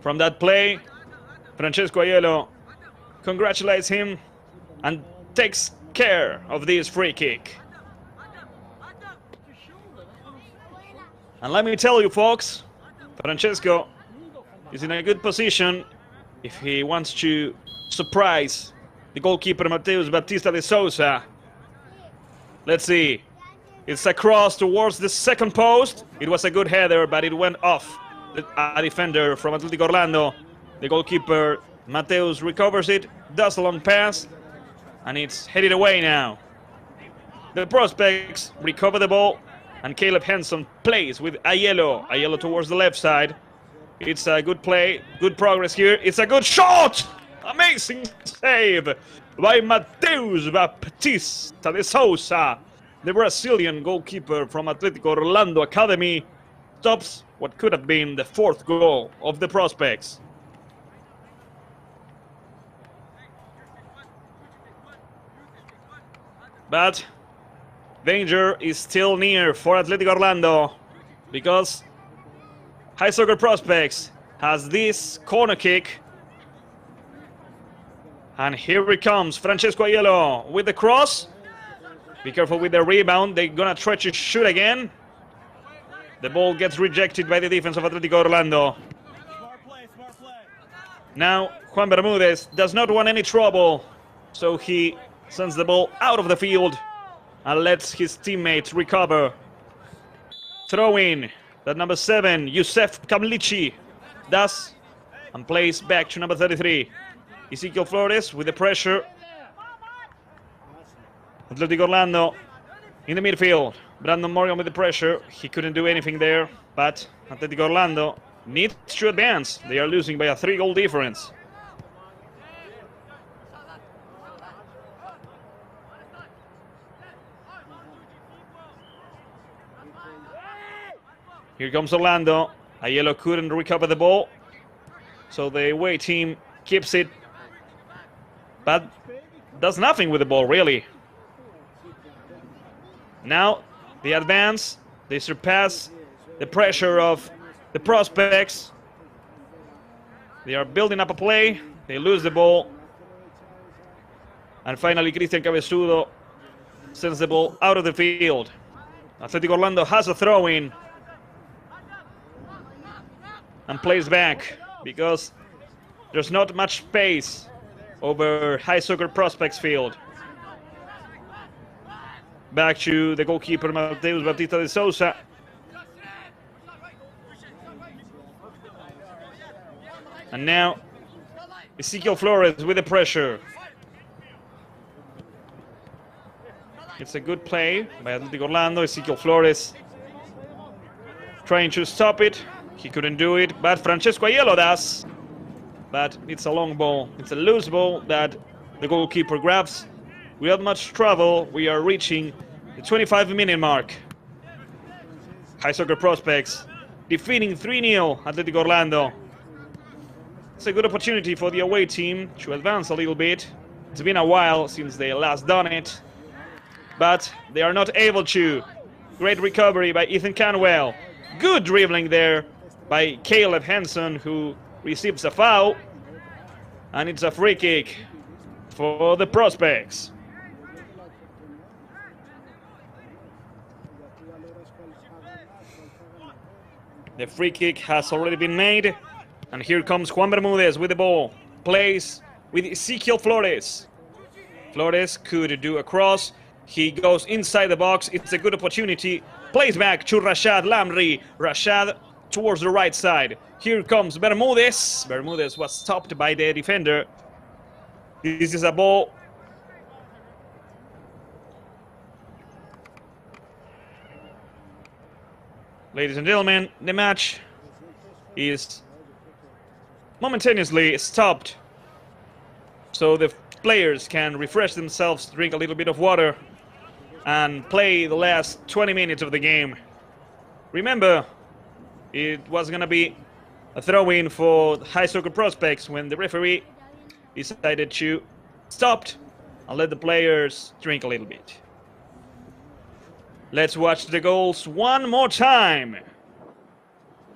from that play. Francesco Aiello congratulates him and takes care of this free kick. And let me tell you, folks, Francesco is in a good position if he wants to surprise the goalkeeper Mateus Batista de Souza. Let's see. It's a cross towards the second post. It was a good header, but it went off. A defender from Atletico Orlando. The goalkeeper Mateus recovers it, does a long pass, and it's headed away now. The prospects recover the ball, and Caleb Henson plays with Aiello. Aiello towards the left side. It's a good play, good progress here. It's a good shot! Amazing save by Mateus Batista de Souza. The Brazilian goalkeeper from Atletico Orlando Academy stops what could have been the fourth goal of the prospects. But danger is still near for Atletico Orlando because High Soccer Prospects has this corner kick. And here it comes, Francesco Aiello with the cross. Be careful with the rebound, they're gonna try to shoot again. The ball gets rejected by the defense of Atletico Orlando. Now, Juan Bermudez does not want any trouble, so he sends the ball out of the field and lets his teammates recover. Throw in that number 7, Youssef Kamlichi, does and plays back to number 33. Ezekiel Flores with the pressure. Atletico Orlando in the midfield. Brandon Morgan with the pressure. He couldn't do anything there, but Atletico Orlando needs to advance. They are losing by a 3-goal difference. Here comes Orlando. Aiello couldn't recover the ball, so the away team keeps it, but does nothing with the ball, really. Now, they advance, they surpass the pressure of the prospects. They are building up a play, they lose the ball. And finally, Cristian Cabezudo sends the ball out of the field. Atletico Orlando has a throw-in and plays back because there's not much space over High Soccer Prospects field. Back to the goalkeeper Mateus Batista de Souza. And now Ezekiel Flores with the pressure. It's a good play by Atletico Orlando. Ezekiel Flores trying to stop it. He couldn't do it, but Francesco Aiello does. But it's a long ball. It's a loose ball that the goalkeeper grabs. Without much trouble, we are reaching the 25-minute mark. High Soccer Prospects defeating 3-0 Atletico Orlando. It's a good opportunity for the away team to advance a little bit. It's been a while since they last done it, but they are not able to. Great recovery by Ethan Canwell. Good dribbling there by Caleb Henson, who receives a foul, and it's a free kick for the Prospects. The free kick has already been made, and here comes Juan Bermudez with the ball. Plays with Ezekiel Flores. Flores could do a cross. He goes inside the box. It's a good opportunity. Plays back to Rashad Lamri. Rashad towards the right side. Here comes Bermudez. Bermudez was stopped by the defender. This is a ball. Ladies and gentlemen, the match is momentaneously stopped so the players can refresh themselves, drink a little bit of water, and play the last 20 minutes of the game. Remember, it was going to be a throw-in for High Soccer Prospects when the referee decided to stop and let the players drink a little bit. Let's watch the goals one more time.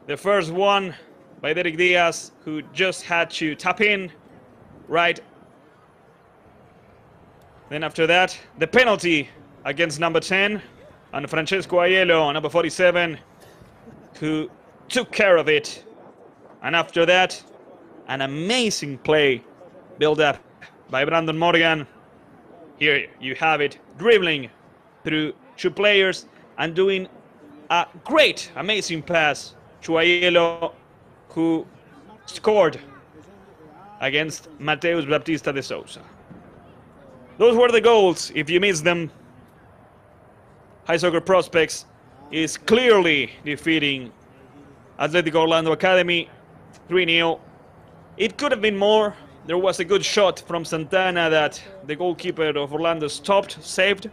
The first one by Derek Diaz, who just had to tap in right. Then after that, the penalty against number 10, and Francesco Aiello, number 47, who took care of it. And after that, an amazing play built up by Brandon Morgan. Here you have it, dribbling through two players and doing a great, amazing pass to Aiello, who scored against Mateus Baptista de Souza. Those were the goals. If you missed them, High Soccer Prospects is clearly defeating Atletico Orlando Academy 3-0. It could have been more. There was a good shot from Santana that the goalkeeper of Orlando stopped, saved.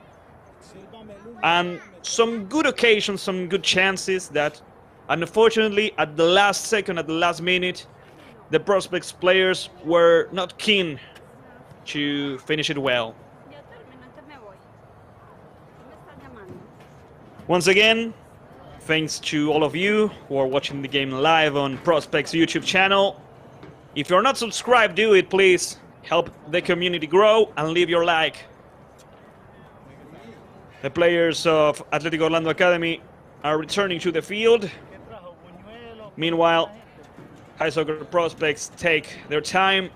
And some good occasions, some good chances that, unfortunately, at the last second, at the last minute, the Prospects players were not keen to finish it well. Once again, thanks to all of you who are watching the game live on Prospects YouTube channel. If you're not subscribed, do it, please. Help the community grow and leave your like. The players of Atletico Orlando Academy are returning to the field. Meanwhile, High Soccer Prospects take their time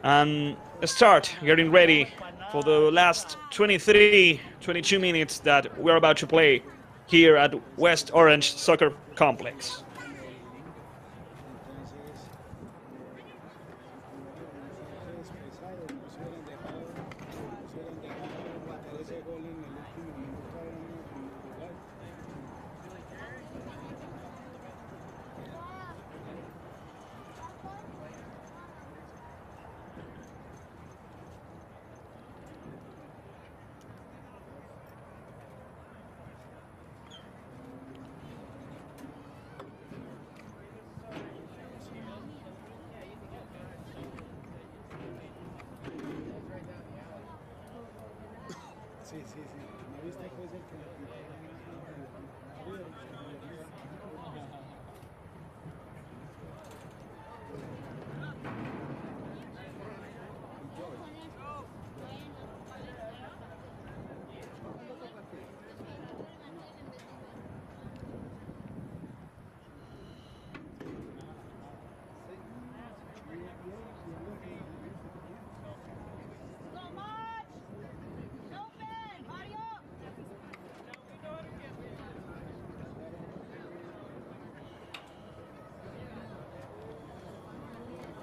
and start getting ready for the last 22 minutes that we're about to play here at West Orange Soccer Complex.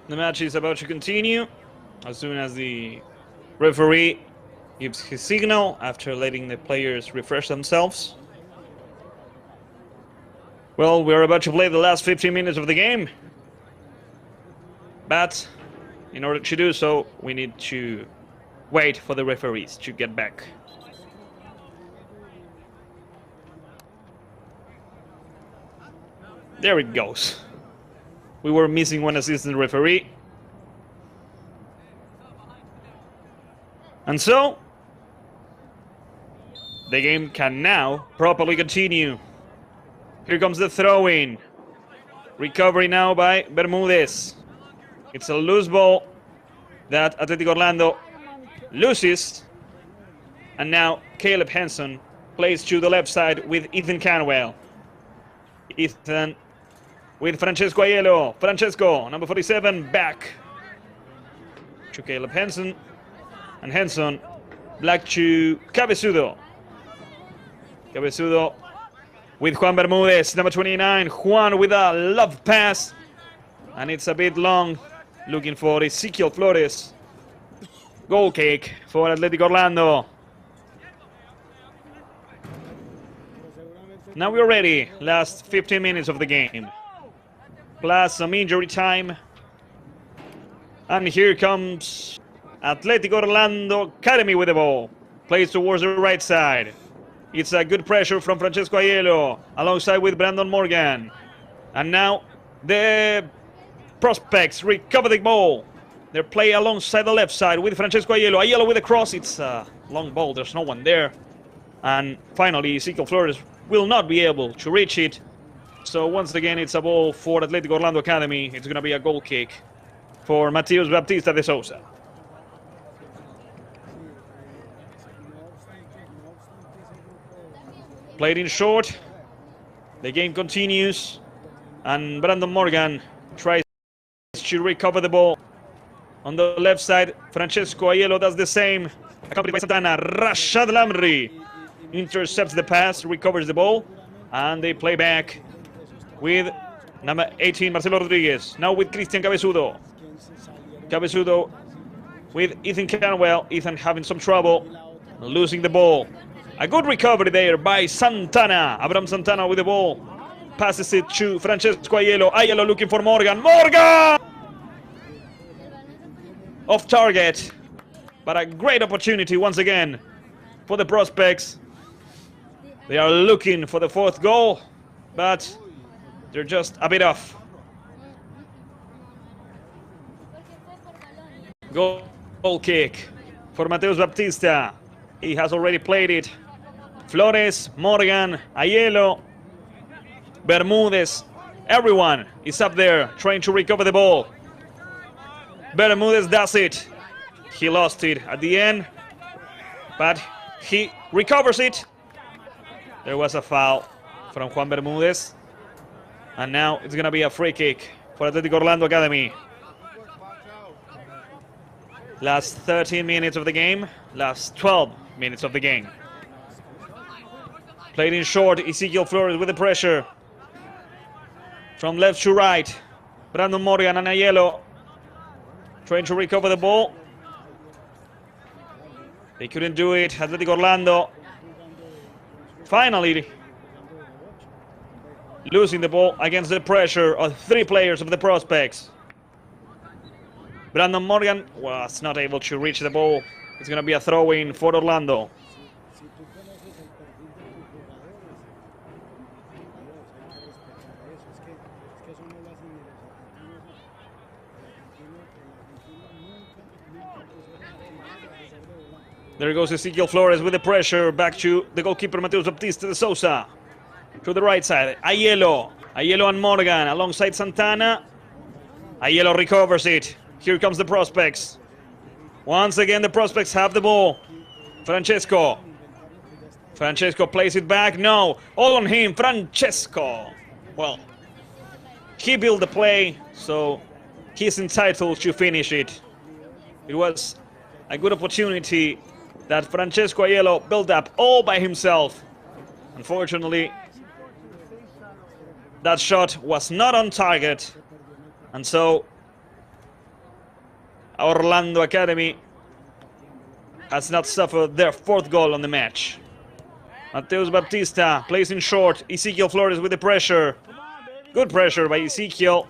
The match is about to continue as soon as the referee gives his signal after letting the players refresh themselves. Well, we're about to play the last 15 minutes of the game. But in order to do so, we need to wait for the referees to get back. There it goes. We were missing one assistant referee. And so, the game can now properly continue. Here comes the throw-in. Recovery now by Bermudez. It's a loose ball that Atletico Orlando loses. And now Caleb Henson plays to the left side with Ethan Canwell. Ethan with Francesco Aiello. Francesco, number 47, back to Caleb Henson. And Henson back to Cabezudo. Cabezudo with Juan Bermudez, number 29. Juan with a love pass. And it's a bit long, looking for Ezequiel Flores. Goal kick for Atletico Orlando. Now we're ready. Last 15 minutes of the game. Plus some injury time. And here comes Atletico Orlando Academy with the ball. Plays towards the right side. It's a good pressure from Francesco Aiello alongside with Brandon Morgan. And now the Prospects recover the ball. They play alongside the left side with Francesco Aiello. Aiello with a cross. It's a long ball. There's no one there. And finally, Ezequiel Flores will not be able to reach it. So once again, it's a ball for Atletico Orlando Academy. It's going to be a goal kick for Mateus Baptista de Souza. Played in short. The game continues. And Brandon Morgan tries to recover the ball. On the left side, Francesco Aiello does the same. Accompanied by Santana. Rashad Lamri intercepts the pass, recovers the ball, and they play back with number 18, Marcelo Rodriguez. Now with Cristian Cabezudo. Cabezudo with Ethan Canwell. Ethan having some trouble, losing the ball. A good recovery there by Santana. Abraham Santana with the ball. Passes it to Francesco Aiello. Aiello looking for Morgan. Morgan! Off target. But a great opportunity once again for the prospects. They are looking for the fourth goal, but they're just a bit off. Goal kick for Mateus Baptista. He has already played it. Flores, Morgan, Aiello, Bermudez. Everyone is up there trying to recover the ball. Bermudez does it. He lost it at the end, but he recovers it. There was a foul from Juan Bermudez. And now it's going to be a free kick for Atletico Orlando Academy. Last 13 minutes of the game. Last 12 minutes of the game. Played in short. Ezekiel Flores with the pressure. From left to right. Brandon Morgan and Aiello trying to recover the ball. They couldn't do it. Atletico Orlando finally losing the ball against the pressure of three players of the prospects. Brandon Morgan was not able to reach the ball. It's going to be a throw-in for Orlando. There goes Ezekiel Flores with the pressure. Back to the goalkeeper, Mateus Baptista de Sousa. To the right side, Aiello. Aiello and Morgan alongside Santana. Aiello recovers it. Here comes the prospects. Once again, the prospects have the ball. Francesco. Francesco plays it back. No, all on him. Francesco. Well, he built the play, so he's entitled to finish it. It was a good opportunity that Francesco Aiello built up all by himself. Unfortunately, that shot was not on target, and so Orlando Academy has not suffered their fourth goal on the match. Mateus Baptista plays in short. Ezekiel Flores with the pressure. Good pressure by Ezekiel.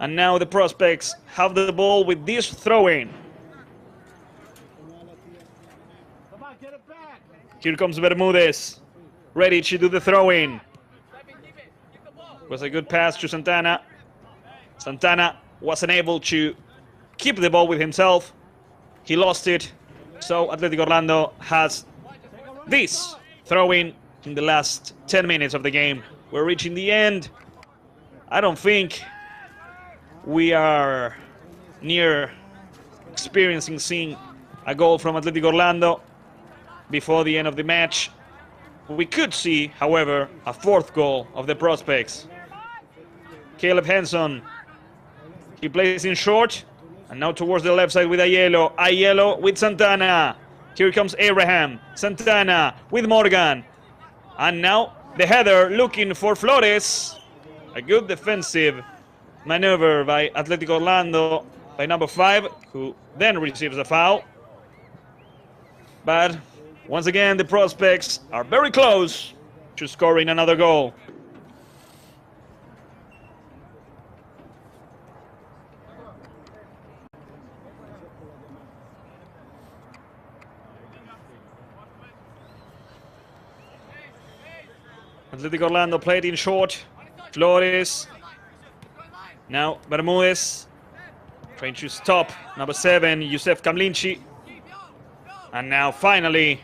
And now the prospects have the ball with this throw-in. Here comes Bermudez, ready to do the throw-in. Was a good pass to Santana. Santana wasn't able to keep the ball with himself. He lost it. So Atletico Orlando has this throw-in in the last 10 minutes of the game. We're reaching the end. I don't think we are near seeing a goal from Atletico Orlando before the end of the match. We could see, however, a fourth goal of the prospects. Caleb Henson, he plays in short, and now towards the left side with Aiello. Aiello with Santana. Here comes Abraham. Santana with Morgan. And now the header looking for Flores. A good defensive maneuver by Atletico Orlando, by number 5, who then receives a foul. But once again, the prospects are very close to scoring another goal. Atletico Orlando played in short. Flores. Now Bermudez trying to stop number 7, Youssef Kamlinchi. And now finally,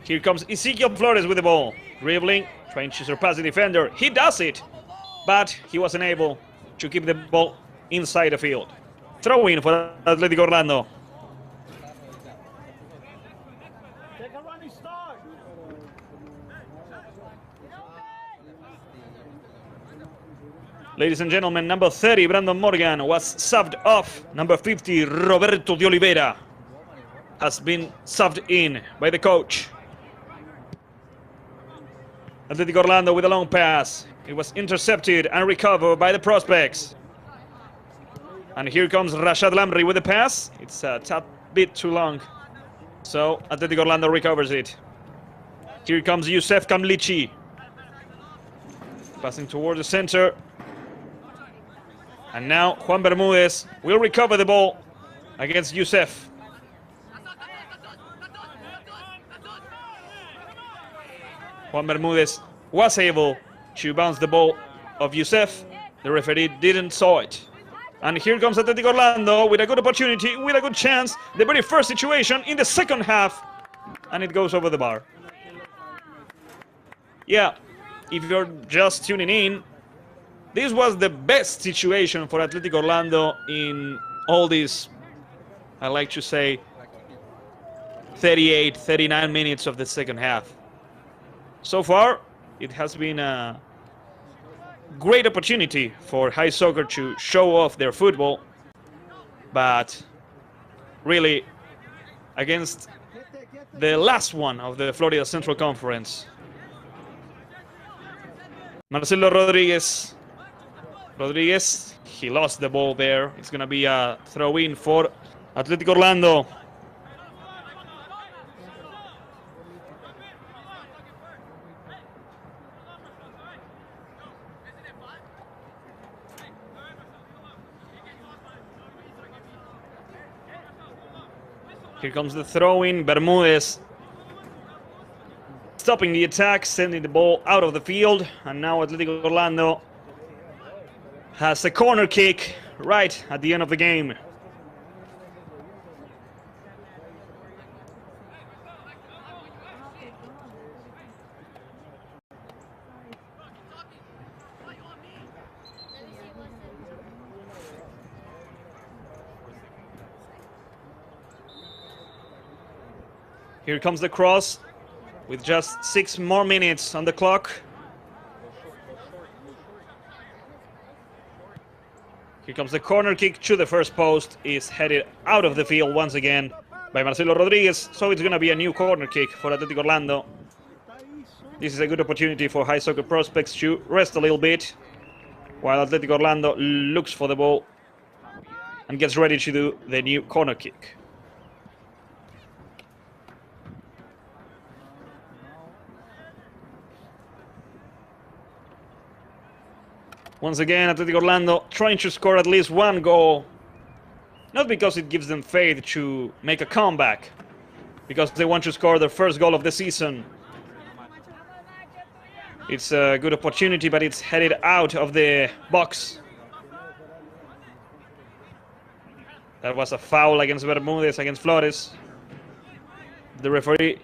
here comes Ezekiel Flores with the ball. Dribbling, trying to surpass the defender. He does it, but he wasn't able to keep the ball inside the field. Throw in for Atletico Orlando. Ladies and gentlemen, number 30, Brandon Morgan, was subbed off. Number 50, Roberto de Oliveira, has been subbed in by the coach. Atletico Orlando with a long pass. It was intercepted and recovered by the prospects. And here comes Rashad Lamri with the pass. It's a tad bit too long, so Atletico Orlando recovers it. Here comes Youssef Kamlichi, passing towards the center. And now Juan Bermudez will recover the ball against Youssef. Juan Bermudez was able to bounce the ball of Youssef. The referee didn't saw it. And here comes Atletico Orlando with a good opportunity, with a good chance. The very first situation in the second half. And it goes over the bar. Yeah, if you're just tuning in, this was the best situation for Atletico Orlando in all these, I like to say, 38, 39 minutes of the second half. So far, it has been a great opportunity for high soccer to show off their football, but really against the last one of the Florida Central Conference. Marcelo Rodriguez, he lost the ball there. It's going to be a throw-in for Atletico Orlando. Here comes the throw-in. Bermudez stopping the attack, sending the ball out of the field. And now Atletico Orlando has a corner kick right at the end of the game. Here comes the cross with just 6 more minutes on the clock. Here comes the corner kick to the first post. Is headed out of the field once again by Marcelo Rodriguez. So it's going to be a new corner kick for Atletico Orlando. This is a good opportunity for high soccer prospects to rest a little bit while Atletico Orlando looks for the ball and gets ready to do the new corner kick. Once again, Atletico Orlando trying to score at least one goal. Not because it gives them faith to make a comeback, because they want to score their first goal of the season. It's a good opportunity, but it's headed out of the box. That was a foul against Bermudez, against Flores. The referee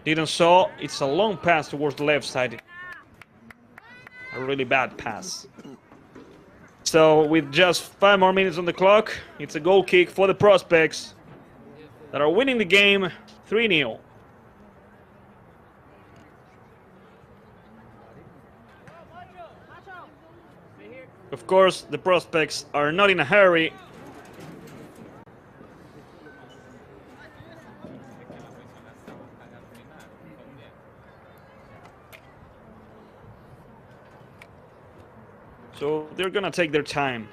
didn't saw. It's a long pass towards the left side. A really bad pass. So with just 5 more minutes on the clock, it's a goal kick for the prospects that are winning the game 3-0. Of course, the prospects are not in a hurry. So they're gonna take their time.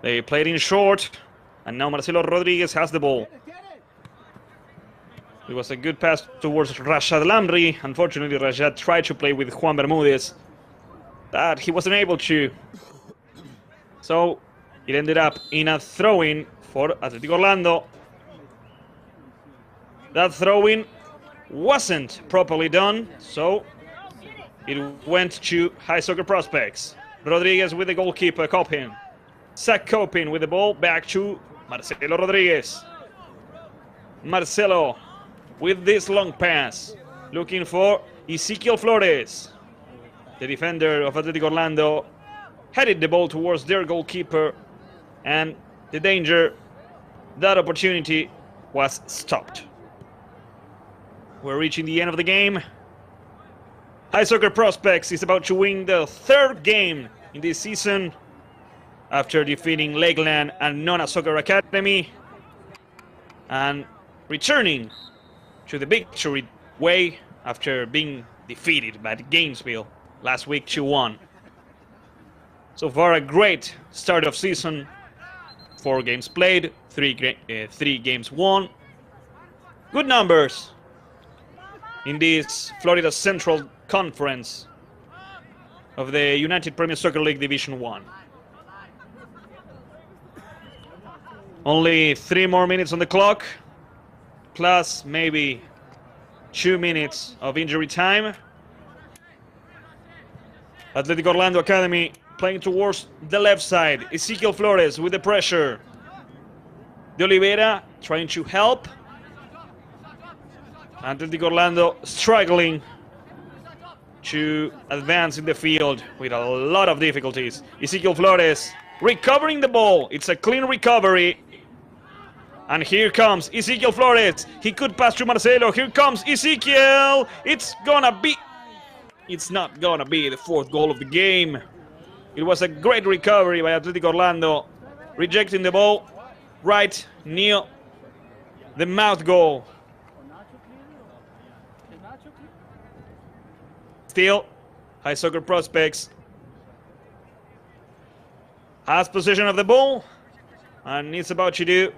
They played in short, and now Marcelo Rodriguez has the ball. It was a good pass towards Rashad Lamri. Unfortunately, Rashad tried to play with Juan Bermudez, but he wasn't able to. So it ended up in a throw-in for Atletico Orlando. That throw-in wasn't properly done, so it went to high soccer prospects. Rodriguez with the goalkeeper, Copin. Zach Copin with the ball back to Marcelo Rodriguez. Marcelo with this long pass, looking for Ezequiel Flores. The defender of Atletico Orlando headed the ball towards their goalkeeper, and the danger, that opportunity was stopped. we're reaching the end of the game. High Soccer Prospects is about to win the third game in this season after defeating Lakeland and Nona Soccer Academy and returning to the victory way after being defeated by Gainesville last week 2-1. So far, a great start of season. 4 games played, 3 games won. Good numbers in this Florida Central Conference of the United Premier Soccer League Division 1. Only 3 more minutes on the clock, plus maybe 2 minutes of injury time. Atletico Orlando Academy playing towards the left side. Ezequiel Flores with the pressure. De Oliveira trying to help. Atletico Orlando struggling to advance in the field with a lot of difficulties. Ezequiel Flores recovering the ball. It's a clean recovery. And here comes Ezequiel Flores. He could pass to Marcelo. Here comes Ezequiel. It's not gonna be the 4th goal of the game. It was a great recovery by Atletico Orlando, rejecting the ball right near the mouth goal. Still, High Soccer Prospects has possession of the ball and it's about to do.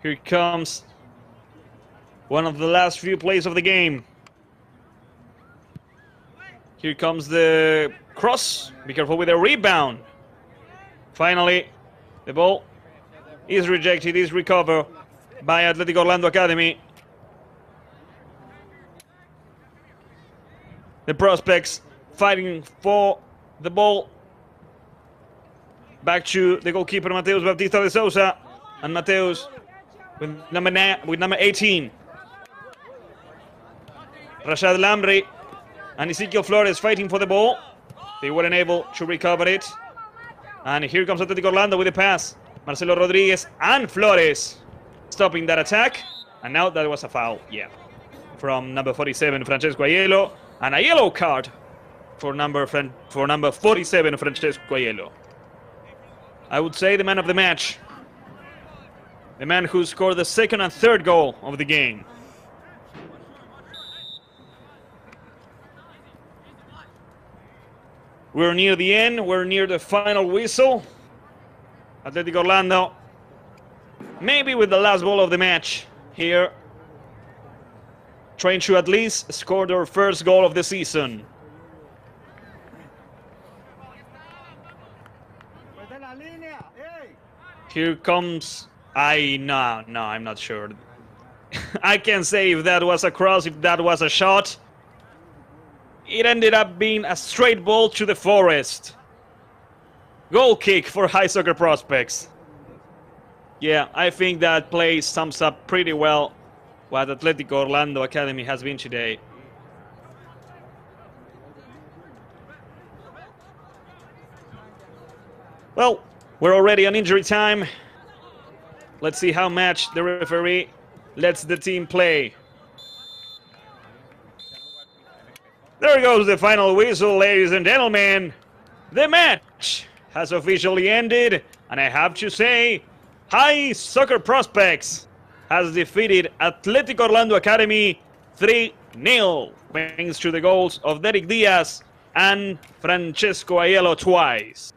Here comes one of the last few plays of the game. Here comes the cross. Be careful with the rebound. Finally, the ball is rejected, is recovered by Atletico Orlando Academy. The Prospects fighting for the ball. Back to the goalkeeper Mateus Baptista de Souza. And Mateus with number 18. Rashad Lamri and Ezequiel Flores fighting for the ball. They weren't able to recover it. And here comes Atletico Orlando with the pass. Marcelo Rodriguez and Flores stopping that attack. And now that was a foul, yeah. From number 47, Francesco Aiello. And a yellow card for number 47, Francesco Aiello. I would say the man of the match. The man who scored the 2nd and 3rd goal of the game. We're near the end. We're near the final whistle. Atletico Orlando, maybe with the last ball of the match here, trying to at least score their 1st goal of the season. Here comes... No, I'm not sure. I can't say if that was a cross, if that was a shot. It ended up being a straight ball to the forest. Goal kick for High Soccer Prospects. Yeah, I think that play sums up pretty well what Atletico Orlando Academy has been today. Well, we're already on injury time. Let's see how much the referee lets the team play. There goes the final whistle, ladies and gentlemen. The match has officially ended, and I have to say, High Soccer Prospects has defeated Atletico Orlando Academy 3-0, thanks to the goals of Derek Diaz and Francesco Aiello twice.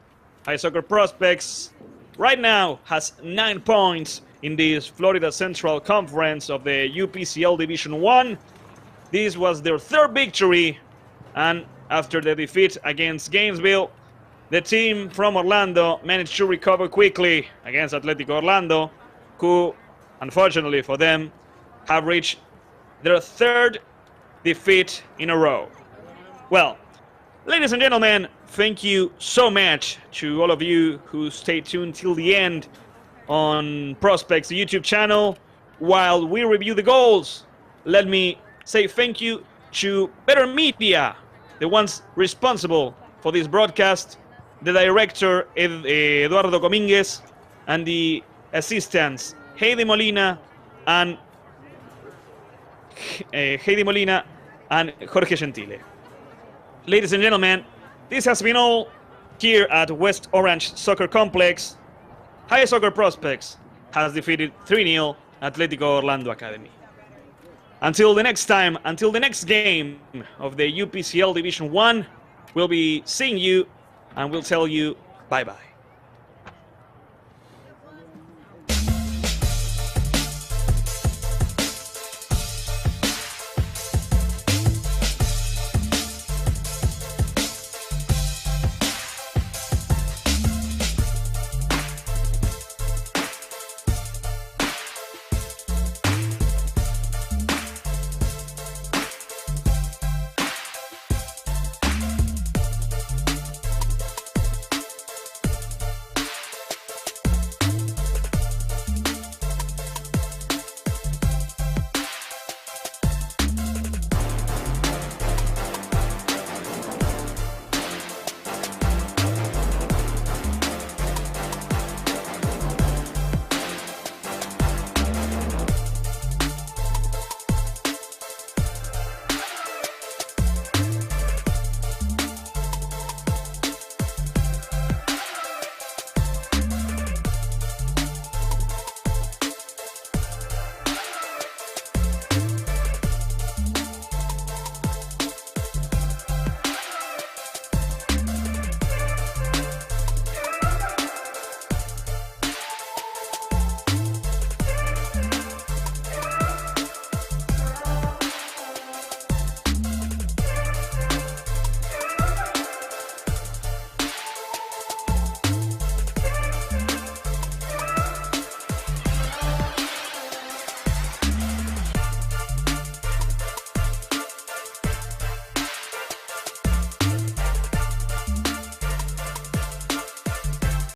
High Soccer Prospects right now has 9 points in this Florida Central Conference of the UPCL Division 1. This was their 3rd victory, and after the defeat against Gainesville, the team from Orlando managed to recover quickly against Atletico Orlando, who, unfortunately for them, have reached their 3rd defeat in a row. Well, ladies and gentlemen, thank you so much to all of you who stayed tuned till the end on Prospects, the YouTube channel. While we review the goals, let me say thank you to Better Media, the ones responsible for this broadcast, the director Eduardo Comínguez, and the assistants Heidi Molina and Jorge Gentile. Ladies and gentlemen, this has been all here at West Orange Soccer Complex. High Soccer Prospects has defeated 3-0 Atletico Orlando Academy. Until the next time, until the next game of the UPCL Division 1, we'll be seeing you and we'll tell you bye-bye.